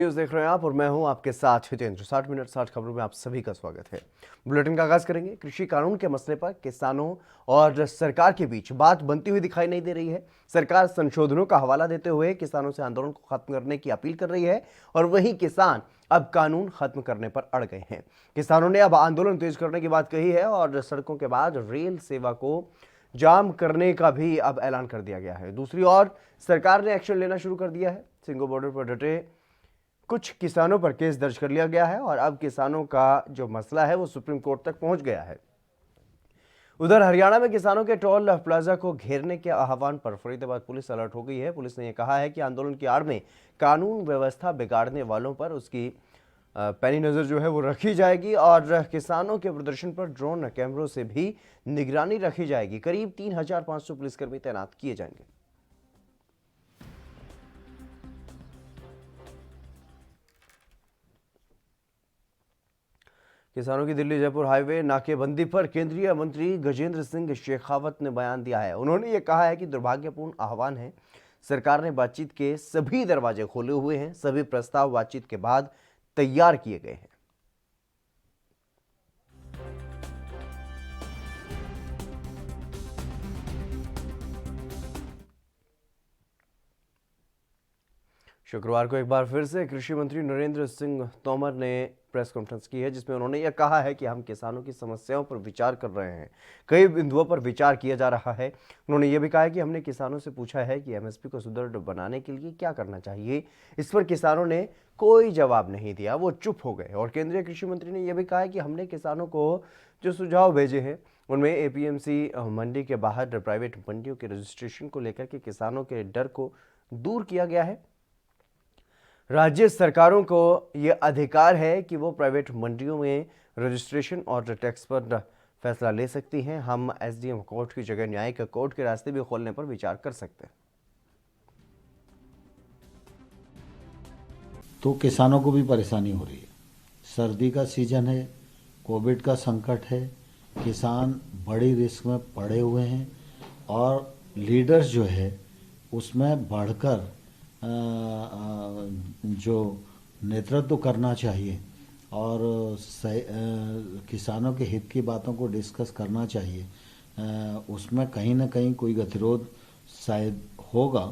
News देख रहे हैं आप और मैं हूं आपके साथ हितेंद्र। 60 मिनट 60 खबरों में आप सभी का स्वागत है। बुलेटिन का आगाज करेंगे। कृषि कानून के मसले पर किसानों और सरकार के बीच बात बनती हुई दिखाई नहीं दे रही है। सरकार संशोधनों का हवाला देते हुए किसानों से आंदोलन को खत्म करने की अपील कर रही है और वहीं किसान अब कानून खत्म करने पर अड़ गए हैं। किसानों ने अब आंदोलन तेज करने की बात कही है और सड़कों के बाद रेल सेवा को जाम करने का भी अब ऐलान कर दिया गया है। दूसरी ओर सरकार ने एक्शन लेना शुरू कर दिया है। सिंगो बॉर्डर पर डटे कुछ किसानों पर केस दर्ज कर लिया गया है और अब किसानों का जो मसला है वो सुप्रीम कोर्ट तक पहुंच गया है। उधर हरियाणा में किसानों के टोल प्लाजा को घेरने के आह्वान पर फरीदाबाद पुलिस अलर्ट हो गई है। पुलिस ने यह कहा है कि आंदोलन की आड़ में कानून व्यवस्था बिगाड़ने वालों पर उसकी पैनी नजर जो है वो रखी जाएगी और किसानों के प्रदर्शन पर ड्रोन कैमरों से भी निगरानी रखी जाएगी। करीब 3500 पुलिसकर्मी तैनात किए जाएंगे। किसानों की दिल्ली जयपुर हाईवे नाकेबंदी पर केंद्रीय मंत्री गजेंद्र सिंह शेखावत ने बयान दिया है। उन्होंने ये कहा है कि दुर्भाग्यपूर्ण आह्वान है। सरकार ने बातचीत के सभी दरवाजे खोले हुए हैं। सभी प्रस्ताव बातचीत के बाद तैयार किए गए हैं। शुक्रवार को एक बार फिर से कृषि मंत्री नरेंद्र सिंह तोमर ने प्रेस कॉन्फ्रेंस की है, जिसमें उन्होंने यह कहा है कि हम किसानों की समस्याओं पर विचार कर रहे हैं। कई बिंदुओं पर विचार किया जा रहा है। उन्होंने यह भी कहा है कि हमने किसानों से पूछा है कि एमएसपी को सुदृढ़ बनाने के लिए क्या करना चाहिए। इस पर किसानों ने कोई जवाब नहीं दिया, वो चुप हो गए। और केंद्रीय कृषि मंत्री ने यह भी कहा है कि हमने किसानों को जो सुझाव भेजे हैं उनमें एपीएमसी मंडी के बाहर प्राइवेट मंडियों के रजिस्ट्रेशन को लेकर के किसानों के डर को दूर किया गया है। राज्य सरकारों को यह अधिकार है कि वो प्राइवेट मंडियों में रजिस्ट्रेशन और टैक्स पर फैसला ले सकती हैं। हम एसडीएम कोर्ट की जगह न्यायिक कोर्ट के रास्ते भी खोलने पर विचार कर सकते हैं। तो किसानों को भी परेशानी हो रही है। सर्दी का सीजन है, कोविड का संकट है, किसान बड़ी रिस्क में पड़े हुए हैं और लीडर्स जो है उसमें बढ़कर जो नेतृत्व करना चाहिए और किसानों के हित की बातों को डिस्कस करना चाहिए, उसमें कहीं ना कहीं कोई गतिरोध शायद होगा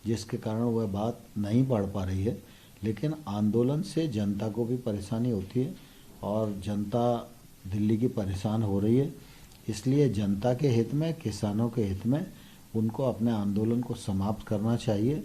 जिसके कारण वह बात नहीं बढ़ पा रही है। लेकिन आंदोलन से जनता को भी परेशानी होती है और जनता दिल्ली की परेशान हो रही है। इसलिए जनता के हित में, किसानों के हित में उनको अपने आंदोलन को समाप्त करना चाहिए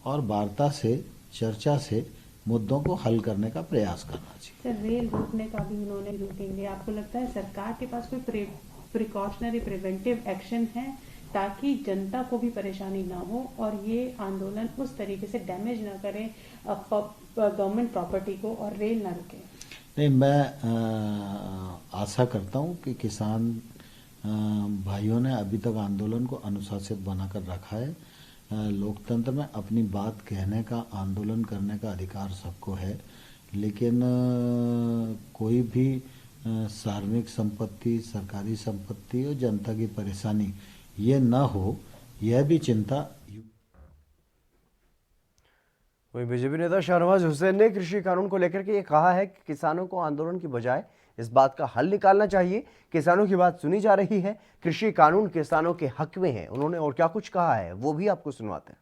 और वार्ता से, चर्चा से मुद्दों को हल करने का प्रयास करना चाहिए। सर, रेल रोकने का भी उन्होंने रोकेंगे। आपको लगता है सरकार के पास कोई प्रिकॉशनरी प्रिवेंटिव एक्शन है ताकि जनता को भी परेशानी ना हो और ये आंदोलन उस तरीके से डैमेज ना करे गवर्नमेंट प्रॉपर्टी को और रेल ना रुके? नहीं, मैं आशा करता हूँ कि किसान भाइयों ने अभी तक आंदोलन को अनुशासित बनाकर रखा है। लोकतंत्र में अपनी बात कहने का, आंदोलन करने का अधिकार सबको है, लेकिन कोई भी सार्वजनिक संपत्ति, सरकारी संपत्ति और जनता की परेशानी ये न हो, यह भी चिंता। वहीं बीजेपी नेता शाहनवाज हुसैन ने कृषि कानून को लेकर के ये कहा है कि किसानों को आंदोलन की बजाय इस बात का हल निकालना चाहिए। किसानों की बात सुनी जा रही है। कृषि कानून किसानों के हक में है। उन्होंने और क्या कुछ कहा है वो भी आपको सुनवाते हैं।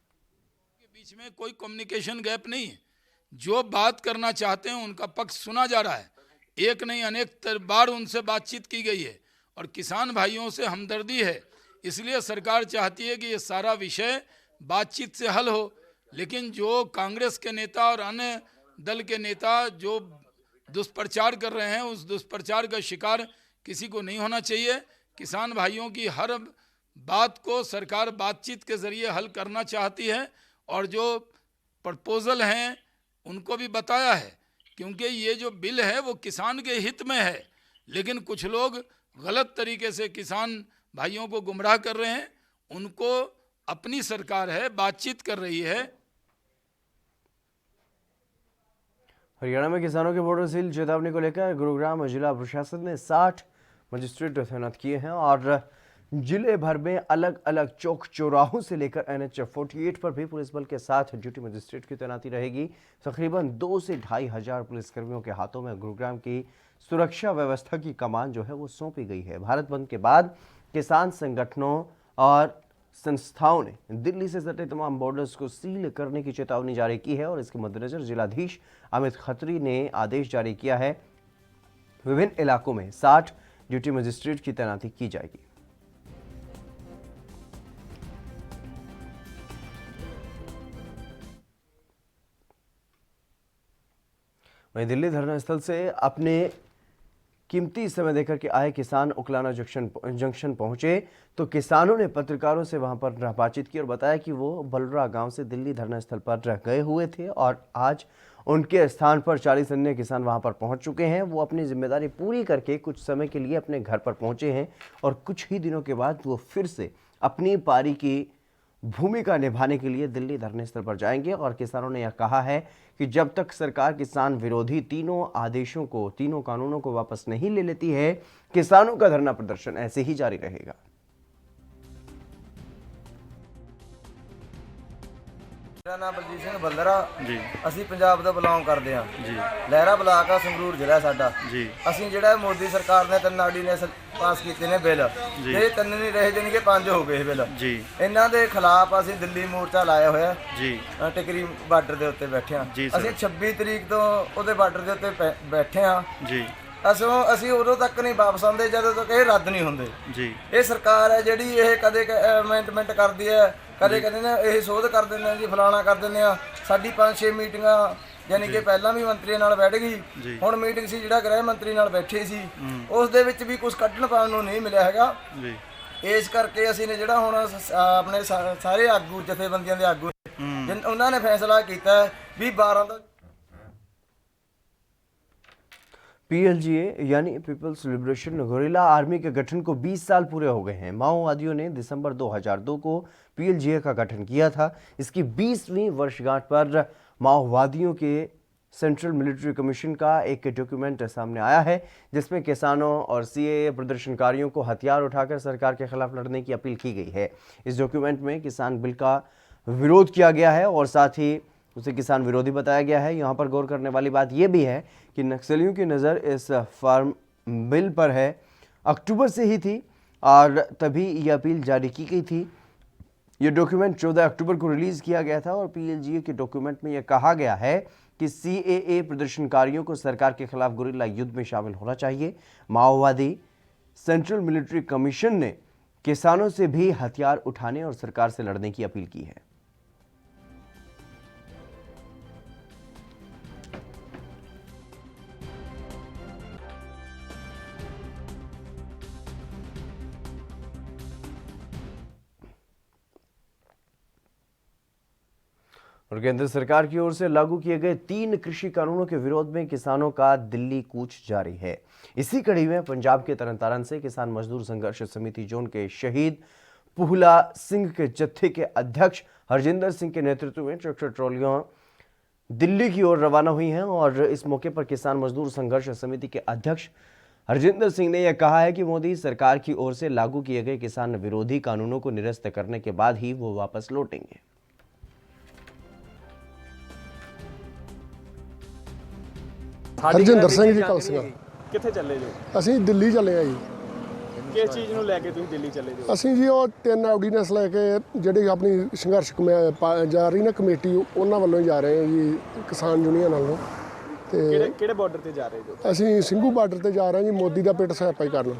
बीच में कोई कम्युनिकेशन गैप नहीं है। जो बात करना चाहते हैं उनका पक्ष सुना जा रहा है। एक नहीं अनेक बार उनसे बातचीत की गई है और किसान भाइयों से हमदर्दी है। इसलिए सरकार चाहती है कि ये सारा विषय बातचीत से हल हो। लेकिन जो कांग्रेस के नेता और अन्य दल के नेता जो दुष्प्रचार कर रहे हैं, उस दुष्प्रचार का शिकार किसी को नहीं होना चाहिए। किसान भाइयों की हर बात को सरकार बातचीत के जरिए हल करना चाहती है और जो प्रपोजल हैं उनको भी बताया है, क्योंकि ये जो बिल है वो किसान के हित में है। लेकिन कुछ लोग गलत तरीके से किसान भाइयों को गुमराह कर रहे हैं। उनको अपनी सरकार है, बातचीत कर रही है। हरियाणा में किसानों के बॉर्डर सील चेतावनी को लेकर गुरुग्राम जिला प्रशासन ने 60 मजिस्ट्रेट तैनात किए हैं और जिले भर में अलग अलग चौक चौराहों से लेकर NH 48 पर भी पुलिस बल के साथ ड्यूटी मजिस्ट्रेट की तैनाती रहेगी। तकरीबन 2 से 2,500 पुलिसकर्मियों के हाथों में गुरुग्राम की सुरक्षा व्यवस्था की कमान जो है वो सौंपी गई है। भारत बंद के बाद किसान संगठनों और संस्थाओं ने दिल्ली से सटे तमाम बॉर्डर्स को सील करने की चेतावनी जारी की है और इसके मद्देनजर जिलाधीश अमित खत्री ने आदेश जारी किया है। विभिन्न इलाकों में 60 ड्यूटी मजिस्ट्रेट की तैनाती की जाएगी। वहीं दिल्ली धरना स्थल से अपने कीमती समय देकर के आए किसान उकलाना जंक्शन पहुंचे तो किसानों ने पत्रकारों से वहां पर बातचीत की और बताया कि वो बलुरा गांव से दिल्ली धरना स्थल पर गए हुए थे और आज उनके स्थान पर 40 अन्य किसान वहां पर पहुंच चुके हैं। वो अपनी जिम्मेदारी पूरी करके कुछ समय के लिए अपने घर पर पहुंचे हैं और कुछ ही दिनों के बाद वो फिर से अपनी पारी की भूमिका निभाने के लिए दिल्ली धरने स्थल पर जाएंगे। और किसानों ने यह कहा है कि जब तक सरकार किसान विरोधी तीनों आदेशों को, तीनों कानूनों को वापस नहीं ले लेती है, किसानों का धरना प्रदर्शन ऐसे ही जारी रहेगा। मेरा नाम बलजीत ਸਿੰਘ ਬੱਲਰਾ ਜੀ ਅਸੀਂ ਪੰਜਾਬ ਤੋਂ ਬਿਲੋਂਗ ਕਰਦੇ ਹਾਂ ਜੀ ਲਹਿਰਾ ਬਲਾਕ ਆ ਸੰਗਰੂਰ ਜ਼ਿਲ੍ਹਾ ਸਾਡਾ ਜੀ ਅਸੀਂ ਜਿਹੜਾ ਮੋਦੀ ਸਰਕਾਰ ਨੇ 3 ਆਰਡੀਨੈਂਸ ਪਾਸ ਕੀਤੇ ਨੇ ਬਿੱਲ ਜੀ। ਜਿਹੜੇ 3 ਨਹੀਂ ਰਹੇ ਜਾਣੀ ਕਿ 5 ਹੋ ਗਏ ਇਹ ਬਿੱਲ ਜੀ ਇਹਨਾਂ ਦੇ ਖਿਲਾਫ ਅਸੀਂ ਦਿੱਲੀ ਮੋਰਚਾ ਲਾਇਆ ਹੋਇਆ ਜੀ ਟਿਕਰੀ ਬਾਰਡਰ ਦੇ ਉੱਤੇ ਬੈਠੇ ਹਾਂ ਜੀ ਸਰ। ਅਸੀਂ 26 ਤਰੀਕ ਤੋਂ ਉਹਦੇ ਬਾਰਡਰ ਦੇ ਉੱਤੇ ਬੈਠੇ ਹਾਂ ਜੀ ਅਸੀਂ ਉਦੋਂ ਤੱਕ ਨਹੀਂ ਵਾਪਸ ਆਉਂਦੇ ਜਦੋਂ ਤੱਕ ਇਹ ਰੱਦ ਨਹੀਂ ਹੁੰਦੇ ਜੀ ਇਹ ਸਰਕਾਰ ਹੈ ਜਿਹੜੀ ਇਹ ਕਦੇ ਅਮੈਂਡਮੈਂਟ ਕਰਦੀ ਹੈ ਕਦੇ ਕਹਿੰਦੇ ਨੇ ਇਹ ਸੋਧ ਕਰ ਦਿੰਦੇ ਆ ਜੀ ਫਲਾਣਾ ਕਰ ਦਿੰਦੇ ਆ ਸਾਡੀ 5-6 ਮੀਟਿੰਗਾਂ ਯਾਨੀ ਕਿ ਪਹਿਲਾਂ ਵੀ ਮੰਤਰੀਆਂ ਨਾਲ ਬੈਠ ਗਈ ਹੁਣ ਮੀਟਿੰਗ ਸੀ ਜਿਹੜਾ ਗ੍ਰਹਿ ਮੰਤਰੀ ਨਾਲ ਬੈਠੇ ਸੀ ਉਸ ਦੇ ਵਿੱਚ ਵੀ ਕੁਝ ਕੱਢਣ ਪਾਉਣ ਨੂੰ ਨਹੀਂ ਮਿਲਿਆ ਹੈਗਾ ਜੀ ਇਸ ਕਰਕੇ ਅਸੀਂ ਨੇ ਜਿਹੜਾ ਹੁਣ ਆਪਣੇ ਸਾਰੇ ਆਗੂ ਜਥੇਬੰਦੀਆਂ ਦੇ ਆਗੂ ਉਹਨਾਂ ਨੇ ਫੈਸਲਾ ਕੀਤਾ ਵੀ 12 ਦਾ PLGA यानी पीपल्स लिबरेशन गोरिल्ला आर्मी के गठन को 20 साल पूरे हो गए हैं। माओवादियों ने दिसंबर 2002 को PLGA का गठन किया था। इसकी 20वीं वर्षगांठ पर माओवादियों के सेंट्रल मिलिट्री कमीशन का एक डॉक्यूमेंट सामने आया है जिसमें किसानों और CAA प्रदर्शनकारियों को हथियार उठाकर सरकार के खिलाफ लड़ने की अपील की गई है। इस डॉक्यूमेंट में किसान बिल का विरोध किया गया है और साथ ही उसे किसान विरोधी बताया गया है। यहाँ पर गौर करने वाली बात यह भी है कि नक्सलियों की नज़र इस फार्म बिल पर है। अक्टूबर से ही थी और तभी यह अपील जारी की गई थी। ये डॉक्यूमेंट 14 अक्टूबर को रिलीज़ किया गया था और PLGA के डॉक्यूमेंट में यह कहा गया है कि CAA प्रदर्शनकारियों को सरकार के खिलाफ गुरिल्ला युद्ध में शामिल होना चाहिए। माओवादी सेंट्रल मिलिट्री कमीशन ने किसानों से भी हथियार उठाने और सरकार से लड़ने की अपील की है। और केंद्र सरकार की ओर से लागू किए गए 3 कृषि कानूनों के विरोध में किसानों का दिल्ली कूच जारी है। इसी कड़ी में पंजाब के तरनतारन से किसान मजदूर संघर्ष समिति जोन के शहीद पुहला सिंह के जत्थे के अध्यक्ष हरजिंदर सिंह के नेतृत्व में ट्रैक्टर ट्रॉलियां दिल्ली की ओर रवाना हुई हैं और इस मौके पर किसान मजदूर संघर्ष समिति के अध्यक्ष हरजिंदर सिंह ने यह कहा है कि मोदी सरकार की ओर से लागू किए गए किसान विरोधी कानूनों को निरस्त करने के बाद ही वो वापस लौटेंगे। ਹਰਜਿੰਦਰ ਸਿੰਘ ਜੀ ਕਲਸੀਆਂ ਕਿੱਥੇ ਚੱਲੇ ਜੋ ਅਸੀਂ ਦਿੱਲੀ ਚੱਲੇ ਆ ਜੀ। ਕਿਸ ਚੀਜ਼ ਨੂੰ ਲੈ ਕੇ ਤੁਸੀਂ ਦਿੱਲੀ ਚੱਲੇ ਜੋ ਅਸੀਂ ਜੀ ਉਹ 3 ਆਰਡੀਨੈਂਸ ਲੈ ਕੇ ਜਿਹੜੀ ਆਪਣੀ ਸੰਘਰਸ਼ ਜਾ ਰਹੀ ਨਾ ਕਮੇਟੀ ਉਹਨਾਂ ਵੱਲੋਂ ਜਾ ਰਹੇ ਆ ਜੀ ਕਿਸਾਨ ਯੂਨੀਅਨ ਵੱਲੋਂ ਤੇ ਕਿਹੜੇ ਬਾਰਡਰ ਤੇ ਜਾ ਰਹੇ ਜੋ ਅਸੀਂ ਸਿੰਘੂ ਬਾਰਡਰ ਤੇ ਜਾ ਰਹੇ ਹਾਂ ਜੀ ਮੋਦੀ ਦਾ ਪਿੱਟ ਸਹਾਇਪਾਈ ਕਰਨ।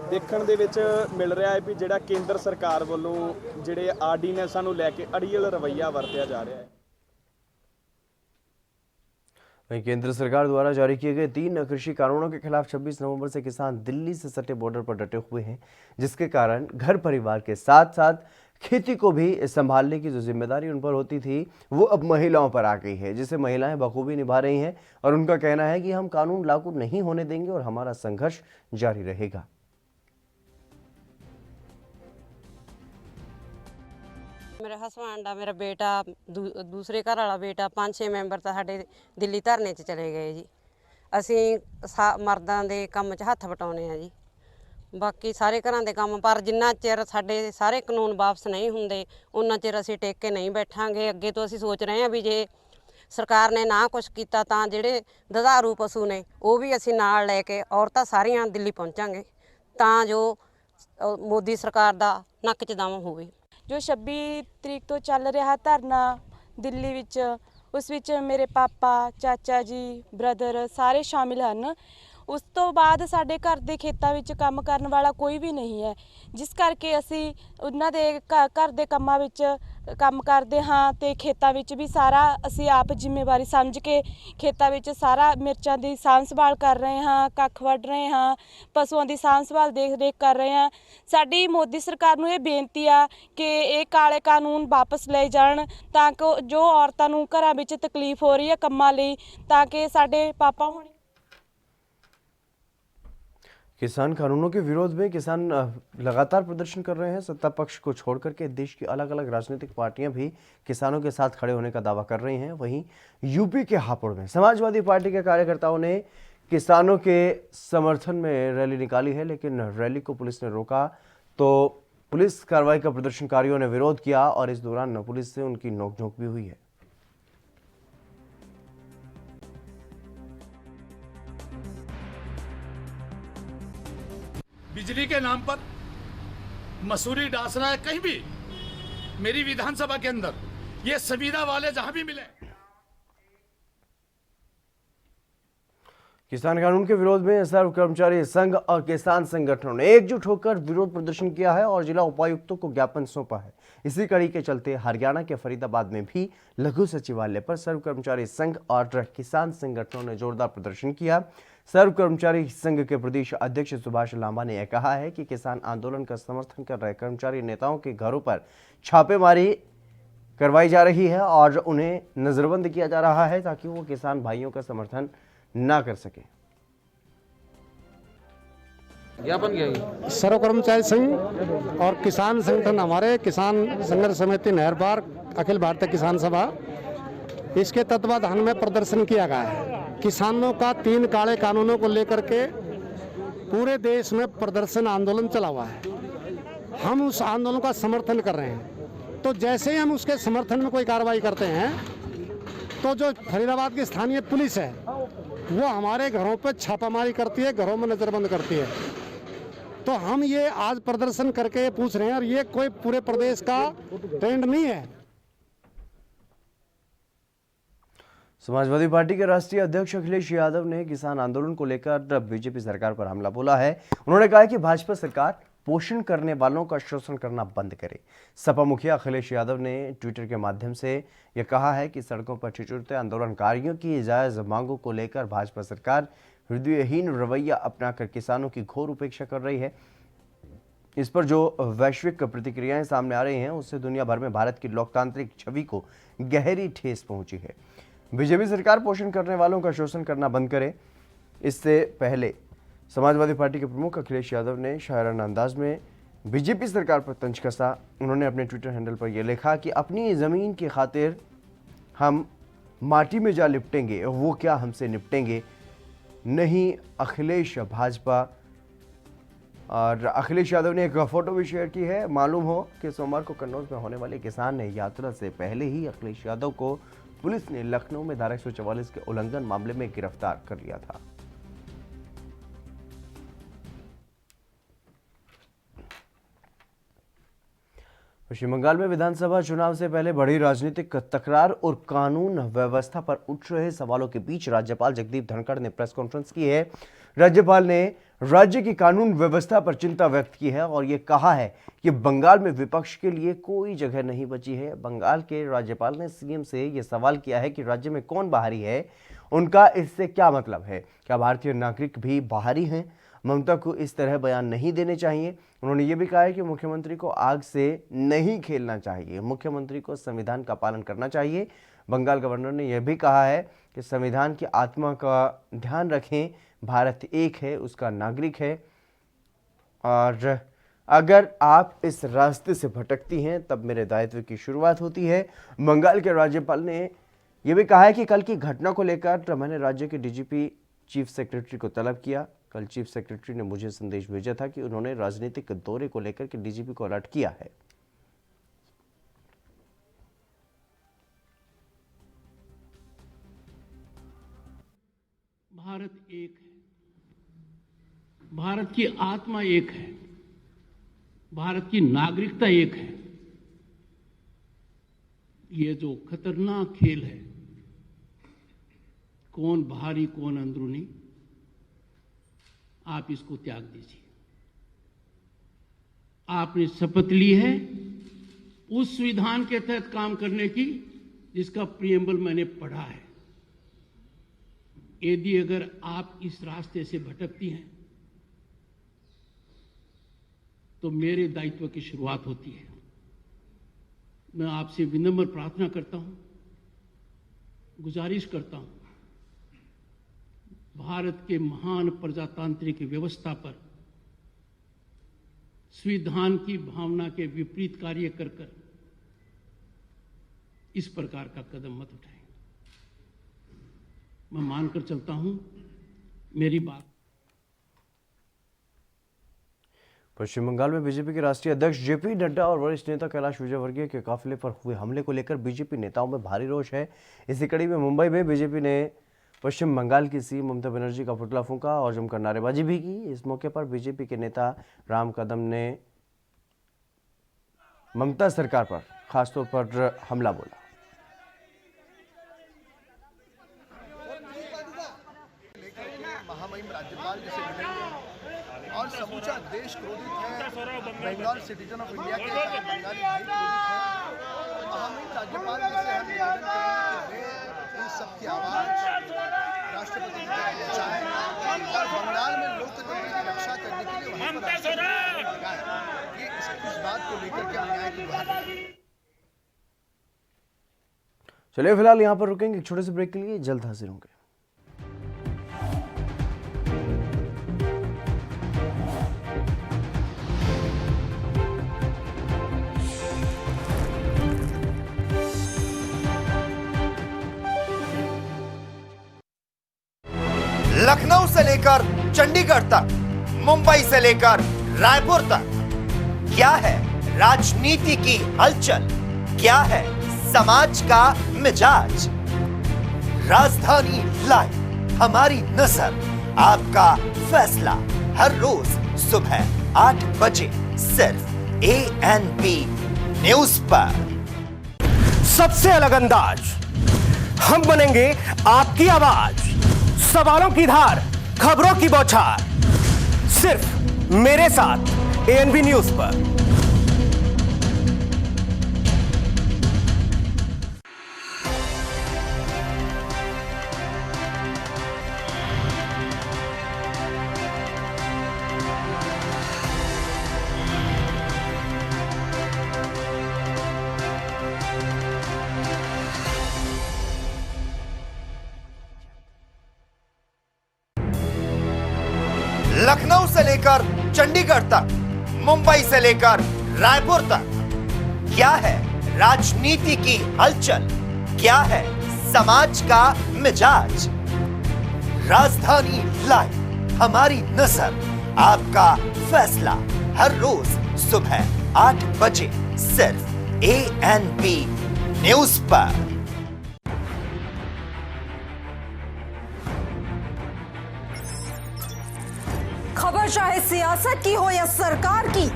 ਦੇਖਣ ਦੇ ਵਿੱਚ ਮਿਲ ਰਿਹਾ ਹੈ ਵੀ ਜਿਹੜਾ ਕੇਂਦਰ ਸਰਕਾਰ ਵੱਲੋਂ ਜਿਹੜੇ ਆਰਡੀਨੈਂਸਾਂ ਨੂੰ ਲੈ ਕੇ ਅੜੀਅਲ ਰਵੱਈਆ ਵਰਤਿਆ ਜਾ ਰਿਹਾ ਹੈ। वहीं केंद्र सरकार द्वारा जारी किए गए 3 कृषि कानूनों के खिलाफ 26 नवंबर से किसान दिल्ली से सटे बॉर्डर पर डटे हुए हैं, जिसके कारण घर परिवार के साथ साथ खेती को भी संभालने की जो जिम्मेदारी उन पर होती थी वो अब महिलाओं पर आ गई है, जिसे महिलाएं बखूबी निभा रही हैं और उनका कहना है कि हम कानून लागू नहीं होने देंगे और हमारा संघर्ष जारी रहेगा। मेरा हस्बैंड मेरा बेटा दूसरे घर वाला बेटा 5-6 मैंबर तो साढ़े दिल्ली धरने च चले गए जी। असी मर्दां दे काम च हत्थ बटाउने आ जी। ਬਾਕੀ ਸਾਰੇ ਘਰਾਂ ਦੇ ਕੰਮ, ਪਰ ਜਿੰਨਾ ਚਿਰ ਸਾਡੇ ਸਾਰੇ ਕਾਨੂੰਨ ਵਾਪਸ ਨਹੀਂ ਹੁੰਦੇ ਉਹਨਾਂ ਚਿਰ ਅਸੀਂ ਟੇਕ ਕੇ ਨਹੀਂ ਬੈਠਾਂਗੇ। ਅੱਗੇ ਤੋਂ ਅਸੀਂ ਸੋਚ ਰਹੇ ਹਾਂ ਵੀ ਜੇ ਸਰਕਾਰ ਨੇ ਨਾ ਕੁਛ ਕੀਤਾ ਤਾਂ ਜਿਹੜੇ ਦੁਧਾਰੂ ਪਸ਼ੂ ਨੇ ਉਹ ਵੀ ਅਸੀਂ ਨਾਲ ਲੈ ਕੇ ਔਰਤਾਂ ਸਾਰੀਆਂ ਦਿੱਲੀ ਪਹੁੰਚਾਂਗੇ ਤਾਂ ਜੋ ਮੋਦੀ ਸਰਕਾਰ ਦਾ ਨੱਕ 'ਚ ਦਮ ਹੋਵੇ। ਜੋ 26 ਤਰੀਕ ਤੋਂ ਚੱਲ ਰਿਹਾ ਧਰਨਾ ਦਿੱਲੀ ਵਿੱਚ, ਉਸ ਵਿੱਚ ਮੇਰੇ ਪਾਪਾ, ਚਾਚਾ ਜੀ, ਬ੍ਰਦਰ ਸਾਰੇ ਸ਼ਾਮਿਲ ਹਨ। ਉਸ ਤੋਂ ਬਾਅਦ ਸਾਡੇ ਘਰ ਦੇ ਖੇਤਾਂ ਵਿੱਚ ਕੰਮ ਕਰਨ ਵਾਲਾ ਕੋਈ ਵੀ ਨਹੀਂ ਹੈ, ਜਿਸ ਕਰਕੇ ਅਸੀਂ ਉਹਨਾਂ ਦੇ ਘਰ ਦੇ ਕੰਮਾਂ ਵਿੱਚ ਕੰਮ ਕਰਦੇ ਹਾਂ ਤੇ ਖੇਤਾਂ ਵਿੱਚ ਵੀ ਸਾਰਾ ਅਸੀਂ ਆਪ ਜ਼ਿੰਮੇਵਾਰੀ ਸਮਝ ਕੇ ਖੇਤਾਂ ਵਿੱਚ ਸਾਰਾ ਮਿਰਚਾਂ ਦੀ ਸਾਂਭ ਸੰਭਾਲ ਕਰ ਰਹੇ ਹਾਂ, ਕੱਖ ਵੱਢ ਰਹੇ ਹਾਂ, ਪਸ਼ੂਆਂ ਦੀ ਸਾਂਭ ਸੰਭਾਲ ਦੇਖ ਰੇਖ ਕਰ ਰਹੇ ਹਾਂ। ਸਾਡੀ ਮੋਦੀ ਸਰਕਾਰ ਨੂੰ ਇਹ ਬੇਨਤੀ ਆ ਕਿ ਇਹ ਕਾਲੇ ਕਾਨੂੰਨ ਵਾਪਸ ਲਏ ਜਾਣ ਤਾਂ ਕਿ ਜੋ ਔਰਤਾਂ ਨੂੰ ਘਰਾਂ ਵਿੱਚ ਤਕਲੀਫ ਹੋ ਰਹੀ ਹੈ ਕੰਮਾਂ ਲਈ, ਤਾਂ ਕਿ ਸਾਡੇ ਪਾਪਾ ਹੁਣ किसान कानूनों के विरोध में किसान लगातार प्रदर्शन कर रहे हैं। सत्ता पक्ष को छोड़कर के देश की अलग अलग राजनीतिक पार्टियां भी किसानों के साथ खड़े होने का दावा कर रही हैं। वहीं यूपी के हापुड़ में समाजवादी पार्टी के कार्यकर्ताओं ने किसानों के समर्थन में रैली निकाली है, लेकिन रैली को पुलिस ने रोका तो पुलिस कार्रवाई का प्रदर्शनकारियों ने विरोध किया और इस दौरान पुलिस से उनकी नोकझोंक भी हुई है। बिजली के नाम पर मसूरी डांस रहा है कहीं भी, मेरी विधानसभा के अंदर ये संविदा वाले जहां भी मिले। किसान कानून के विरोध में सर्व कर्मचारी संघ और किसान संगठनों ने एकजुट होकर विरोध प्रदर्शन किया है और जिला उपायुक्तों को ज्ञापन सौंपा है। इसी कड़ी के चलते हरियाणा के फरीदाबाद में भी लघु सचिवालय पर सर्व कर्मचारी संघ और किसान संगठनों ने जोरदार प्रदर्शन किया। सर्व कर्मचारी संघ के प्रदेश अध्यक्ष सुभाष लांबा ने यह कहा है कि किसान आंदोलन का समर्थन कर रहे कर्मचारी नेताओं के घरों पर छापेमारी करवाई जा रही है और उन्हें नजरबंद किया जा रहा है ताकि वो किसान भाइयों का समर्थन ना कर सके। सर्व कर्मचारी संघ और किसान संगठन, हमारे किसान संघर्ष समिति नहर पार्क, अखिल भारतीय किसान सभा, इसके तत्वाधान में प्रदर्शन किया गया है। किसानों का 3 काले कानूनों को लेकर के पूरे देश में प्रदर्शन आंदोलन चला हुआ है। हम उस आंदोलन का समर्थन कर रहे हैं, तो जैसे ही हम उसके समर्थन में कोई कार्रवाई करते हैं तो जो फरीदाबाद की स्थानीय पुलिस है वो हमारे घरों पर छापामारी करती है, घरों में नजरबंद करती है। तो हम ये आज प्रदर्शन करके पूछ रहे हैं, और ये कोई पूरे प्रदेश का ट्रेंड नहीं है। समाजवादी पार्टी के राष्ट्रीय अध्यक्ष अखिलेश यादव ने किसान आंदोलन को लेकर बीजेपी सरकार पर हमला बोला है। उन्होंने कहा कि भाजपा सरकार पोषण करने वालों का शोषण करना बंद करे। सपा मुखिया अखिलेश यादव ने ट्विटर के माध्यम से यह कहा है कि सड़कों पर ठिठुरते आंदोलनकारियों की जायज मांगों को लेकर भाजपा सरकार हृदयहीन रवैया अपनाकर किसानों की घोर उपेक्षा कर रही है। इस पर जो वैश्विक प्रतिक्रियाएं सामने आ रही हैं उससे दुनिया भर में भारत की लोकतांत्रिक छवि को गहरी ठेस पहुंची है। बीजेपी सरकार पोषण करने वालों का शोषण करना बंद करे। इससे पहले समाजवादी पार्टी के प्रमुख अखिलेश यादव ने शायराना अंदाज में बीजेपी सरकार पर तंज कसा। उन्होंने अपने ट्विटर हैंडल पर यह लिखा कि अपनी ज़मीन की खातिर हम माटी में जा लिपटेंगे, वो क्या हमसे निपटेंगे नहीं। अखिलेश भाजपा। और अखिलेश यादव ने एक फोटो भी शेयर की है। मालूम हो कि सोमवार को कन्नौज में होने वाले किसान यात्रा से पहले ही अखिलेश यादव को पुलिस ने लखनऊ में धारा 144 के उल्लंघन मामले में गिरफ्तार कर लिया था। पश्चिम बंगाल में विधानसभा चुनाव से पहले बड़ी राजनीतिक तकरार और कानून व्यवस्था पर उठ रहे सवालों के बीच राज्यपाल जगदीप धनखड़ ने प्रेस कॉन्फ्रेंस की है। राज्यपाल ने राज्य की कानून व्यवस्था पर चिंता व्यक्त की है और ये कहा है कि बंगाल में विपक्ष के लिए कोई जगह नहीं बची है। बंगाल के राज्यपाल ने सीएम से यह सवाल किया है कि राज्य में कौन बाहरी है, उनका इससे क्या मतलब है, क्या भारतीय नागरिक भी बाहरी हैं। ममता को इस तरह बयान नहीं देने चाहिए। उन्होंने ये भी कहा है कि मुख्यमंत्री को आग से नहीं खेलना चाहिए, मुख्यमंत्री को संविधान का पालन करना चाहिए। बंगाल गवर्नर ने यह भी कहा है कि संविधान की आत्मा का ध्यान रखें, भारत एक है, उसका नागरिक है और अगर आप इस रास्ते से भटकती हैं तब मेरे दायित्व की शुरुआत होती है। बंगाल के राज्यपाल ने यह भी कहा है कि कल की घटना को लेकर मैंने राज्य के डीजीपी चीफ सेक्रेटरी को तलब किया। कल चीफ सेक्रेटरी ने मुझे संदेश भेजा था कि उन्होंने राजनीतिक दौरे को लेकर के डीजीपी को अलर्ट किया है। भारत एक है, भारत की आत्मा एक है, भारत की नागरिकता एक है। ये जो खतरनाक खेल है, कौन बाहरी कौन अंदरूनी, आप इसको त्याग दीजिए। आपने शपथ ली है उस विधान के तहत काम करने की जिसका प्रियम्बल मैंने पढ़ा है। यदि अगर आप इस रास्ते से भटकती हैं तो मेरे दायित्व की शुरुआत होती है। मैं आपसे विनम्र प्रार्थना करता हूं, गुजारिश करता हूं, भारत के महान प्रजातांत्रिक व्यवस्था पर संविधान की भावना के विपरीत कार्य कर इस प्रकार का कदम मत उठाएं। मैं मानकर चलता हूं मेरी बात। पश्चिम बंगाल में बीजेपी के राष्ट्रीय अध्यक्ष जेपी नड्डा और वरिष्ठ नेता कैलाश विजयवर्गीय के काफिले पर हुए हमले को लेकर बीजेपी नेताओं में भारी रोष है। इसी कड़ी में मुंबई में बीजेपी ने पश्चिम बंगाल की सीएम ममता बनर्जी का पुतला फूंका और जमकर नारेबाजी भी की। इस मौके पर बीजेपी के नेता राम कदम ने ममता सरकार पर खासतौर पर हमला बोला। महामहिम राज्यपाल जिसे मिलेंगे और समूचा देश क्रोधित है, बंगाल सिटीजन ऑफ इंडिया के बंगाली भाई क्रोधित है। महामहिम राज्यपाल जिसे हम निवेदन करेंगे कि वे इन सबकी आवाज राष्ट्रपति जी तक पहुंचाएं और बंगाल में लोकतंत्र की रक्षा करने के लिए वहां पर ये इस बात को लेकर के न्याय की गुहार। चलिए फिलहाल यहाँ पर रुकेंगे, एक छोटे से ब्रेक के लिए, जल्द हाजिर होंगे। लखनऊ से लेकर चंडीगढ़ तक, मुंबई से लेकर रायपुर तक, क्या है राजनीति की हलचल, क्या है समाज का मिजाज। राजधानी लाइव, हमारी नजर, आपका फैसला, हर रोज सुबह 8 बजे सिर्फ ANP न्यूज पर। सबसे अलग अंदाज, हम बनेंगे आपकी आवाज, सवालों की धार, खबरों की बौछार, सिर्फ मेरे साथ ANP न्यूज पर। लखनऊ से लेकर चंडीगढ़ तक, मुंबई से लेकर रायपुर तक, क्या है राजनीति की हलचल, क्या है समाज का मिजाज। राजधानी लाइव, हमारी नजर, आपका फैसला, हर रोज सुबह 8 बजे सिर्फ ANP न्यूज पर। खबर चाहे सियासत की हो या सरकार की,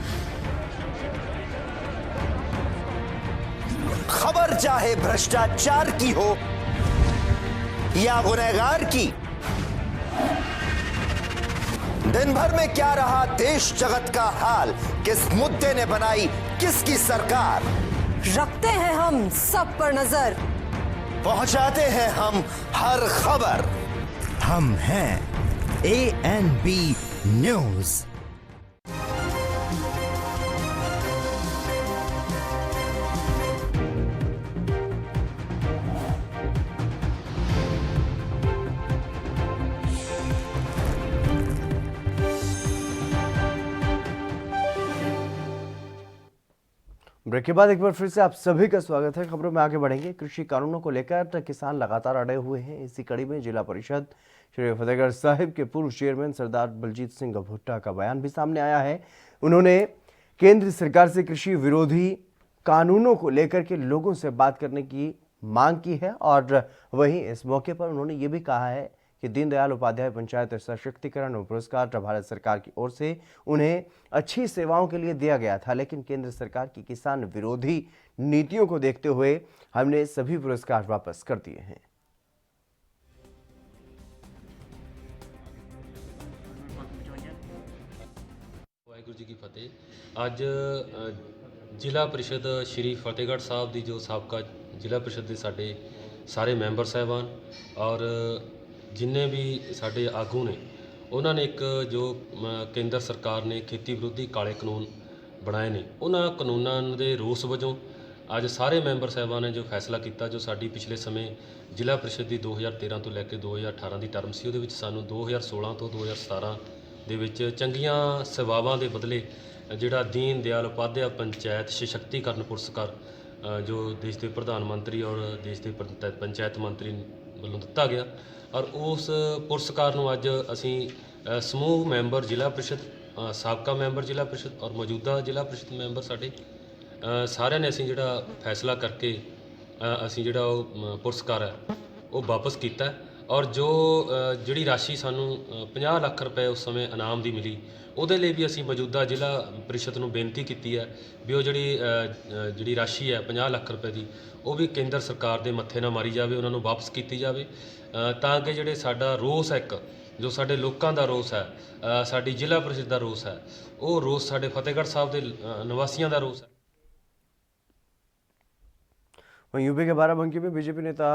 खबर चाहे भ्रष्टाचार की हो या गुनहगार की, दिन भर में क्या रहा देश जगत का हाल, किस मुद्दे ने बनाई किसकी सरकार, रखते हैं हम सब पर नजर, पहुंचाते हैं हम हर खबर। हम हैं ANP न्यूज। ब्रेक के बाद एक बार फिर से आप सभी का स्वागत है। खबरों में आगे बढ़ेंगे। कृषि कानूनों को लेकर किसान लगातार अड़े हुए हैं। इसी कड़ी में जिला परिषद श्री फतेहगढ़ साहिब के पूर्व चेयरमैन सरदार बलजीत सिंह भुट्टा का बयान भी सामने आया है। उन्होंने केंद्र सरकार से कृषि विरोधी कानूनों को लेकर के लोगों से बात करने की मांग की है और वहीं इस मौके पर उन्होंने ये भी कहा है कि दीनदयाल उपाध्याय पंचायत सशक्तिकरण पुरस्कार भारत सरकार की ओर से उन्हें अच्छी सेवाओं के लिए दिया गया था, लेकिन केंद्र सरकार की किसान विरोधी नीतियों को देखते हुए हमने सभी पुरस्कार वापस कर दिए हैं। वाहिगुरू जी की फतेह। ਅੱਜ ਜ਼ਿਲ੍ਹਾ ਪ੍ਰੀਸ਼ਦ ਸ਼੍ਰੀ ਫਤਿਹਗੜ੍ਹ ਸਾਹਿਬ ਦੀ ਜੋ ਸਾਬਕਾ ਜ਼ਿਲ੍ਹਾ ਪ੍ਰੀਸ਼ਦ ਦੇ ਸਾਡੇ ਸਾਰੇ ਮੈਂਬਰ ਸਾਹਿਬਾਨ ਔਰ ਜਿੰਨੇ ਵੀ ਸਾਡੇ ਆਗੂ ਨੇ ਉਹਨਾਂ ਨੇ ਇੱਕ ਜੋ ਕੇਂਦਰ ਸਰਕਾਰ ਨੇ ਖੇਤੀ ਵਿਰੋਧੀ ਕਾਲੇ ਕਾਨੂੰਨ ਬਣਾਏ ਨੇ, ਉਹਨਾਂ ਕਾਨੂੰਨਾਂ ਦੇ ਰੋਸ ਵਜੋਂ ਅੱਜ ਸਾਰੇ ਮੈਂਬਰ ਸਾਹਿਬਾਨ ਨੇ ਜੋ ਫੈਸਲਾ ਕੀਤਾ, ਜੋ ਸਾਡੀ ਪਿਛਲੇ ਸਮੇਂ ਜ਼ਿਲ੍ਹਾ ਪ੍ਰੀਸ਼ਦ ਦੀ 2013 ਤੋਂ ਲੈ ਕੇ 2018 ਦੀ ਟਰਮ ਸੀ, ਉਹਦੇ ਵਿੱਚ ਸਾਨੂੰ 2016 ਤੋਂ 2017 ਦੇ ਵਿੱਚ ਚੰਗੀਆਂ ਸੇਵਾਵਾਂ ਦੇ ਬਦਲੇ ਜਿਹੜਾ ਦੀਨ ਦਿਆਲ ਉਪਾਧਿਆਇ ਪੰਚਾਇਤ ਸਸ਼ਕਤੀਕਰਨ ਪੁਰਸਕਾਰ ਜੋ ਦੇਸ਼ ਦੇ ਪ੍ਰਧਾਨ ਮੰਤਰੀ ਔਰ ਦੇਸ਼ ਦੇ ਪੰਚਾਇਤ ਮੰਤਰੀ ਵੱਲੋਂ ਦਿੱਤਾ ਗਿਆ ਔਰ ਉਸ ਪੁਰਸਕਾਰ ਨੂੰ ਅੱਜ ਅਸੀਂ ਸਮੂਹ ਮੈਂਬਰ ਜ਼ਿਲ੍ਹਾ ਪ੍ਰੀਸ਼ਦ, ਸਾਬਕਾ ਮੈਂਬਰ ਜ਼ਿਲ੍ਹਾ ਪ੍ਰੀਸ਼ਦ ਔਰ ਮੌਜੂਦਾ ਜ਼ਿਲ੍ਹਾ ਪ੍ਰੀਸ਼ਦ ਮੈਂਬਰ ਸਾਡੇ ਸਾਰਿਆਂ ਨੇ ਅਸੀਂ ਜਿਹੜਾ ਫੈਸਲਾ ਕਰਕੇ ਅਸੀਂ ਜਿਹੜਾ ਉਹ ਪੁਰਸਕਾਰ ਹੈ ਉਹ ਵਾਪਸ ਕੀਤਾ ਔਰ ਜੋ ਜਿਹੜੀ ਰਾਸ਼ੀ ਸਾਨੂੰ 50 ਲੱਖ ਰੁਪਏ ਉਸ ਸਮੇਂ ਇਨਾਮ ਦੀ ਮਿਲੀ, ਉਹਦੇ ਲਈ ਵੀ ਅਸੀਂ ਮੌਜੂਦਾ ਜ਼ਿਲ੍ਹਾ ਪ੍ਰੀਸ਼ਦ ਨੂੰ ਬੇਨਤੀ ਕੀਤੀ ਹੈ ਵੀ ਉਹ ਜਿਹੜੀ ਰਾਸ਼ੀ ਹੈ 50 ਲੱਖ ਰੁਪਏ ਦੀ, ਉਹ ਵੀ ਕੇਂਦਰ ਸਰਕਾਰ ਦੇ ਮੱਥੇ ਨਾ ਮਾਰੀ ਜਾਵੇ, ਉਹਨਾਂ ਨੂੰ ਵਾਪਸ ਕੀਤੀ ਜਾਵੇ ਤਾਂ ਕਿ ਜਿਹੜੇ ਸਾਡਾ ਰੋਸ ਹੈ, ਇੱਕ ਜੋ ਸਾਡੇ ਲੋਕਾਂ ਦਾ ਰੋਸ ਹੈ, ਸਾਡੀ ਜ਼ਿਲ੍ਹਾ ਪ੍ਰੀਸ਼ਦ ਦਾ ਰੋਸ ਹੈ, ਉਹ ਰੋਸ ਸਾਡੇ ਫਤਿਹਗੜ੍ਹ ਸਾਹਿਬ ਦੇ ਨਿਵਾਸੀਆਂ ਦਾ ਰੋਸ है। वहीं यूपी के बाराबंकी में बीजेपी नेता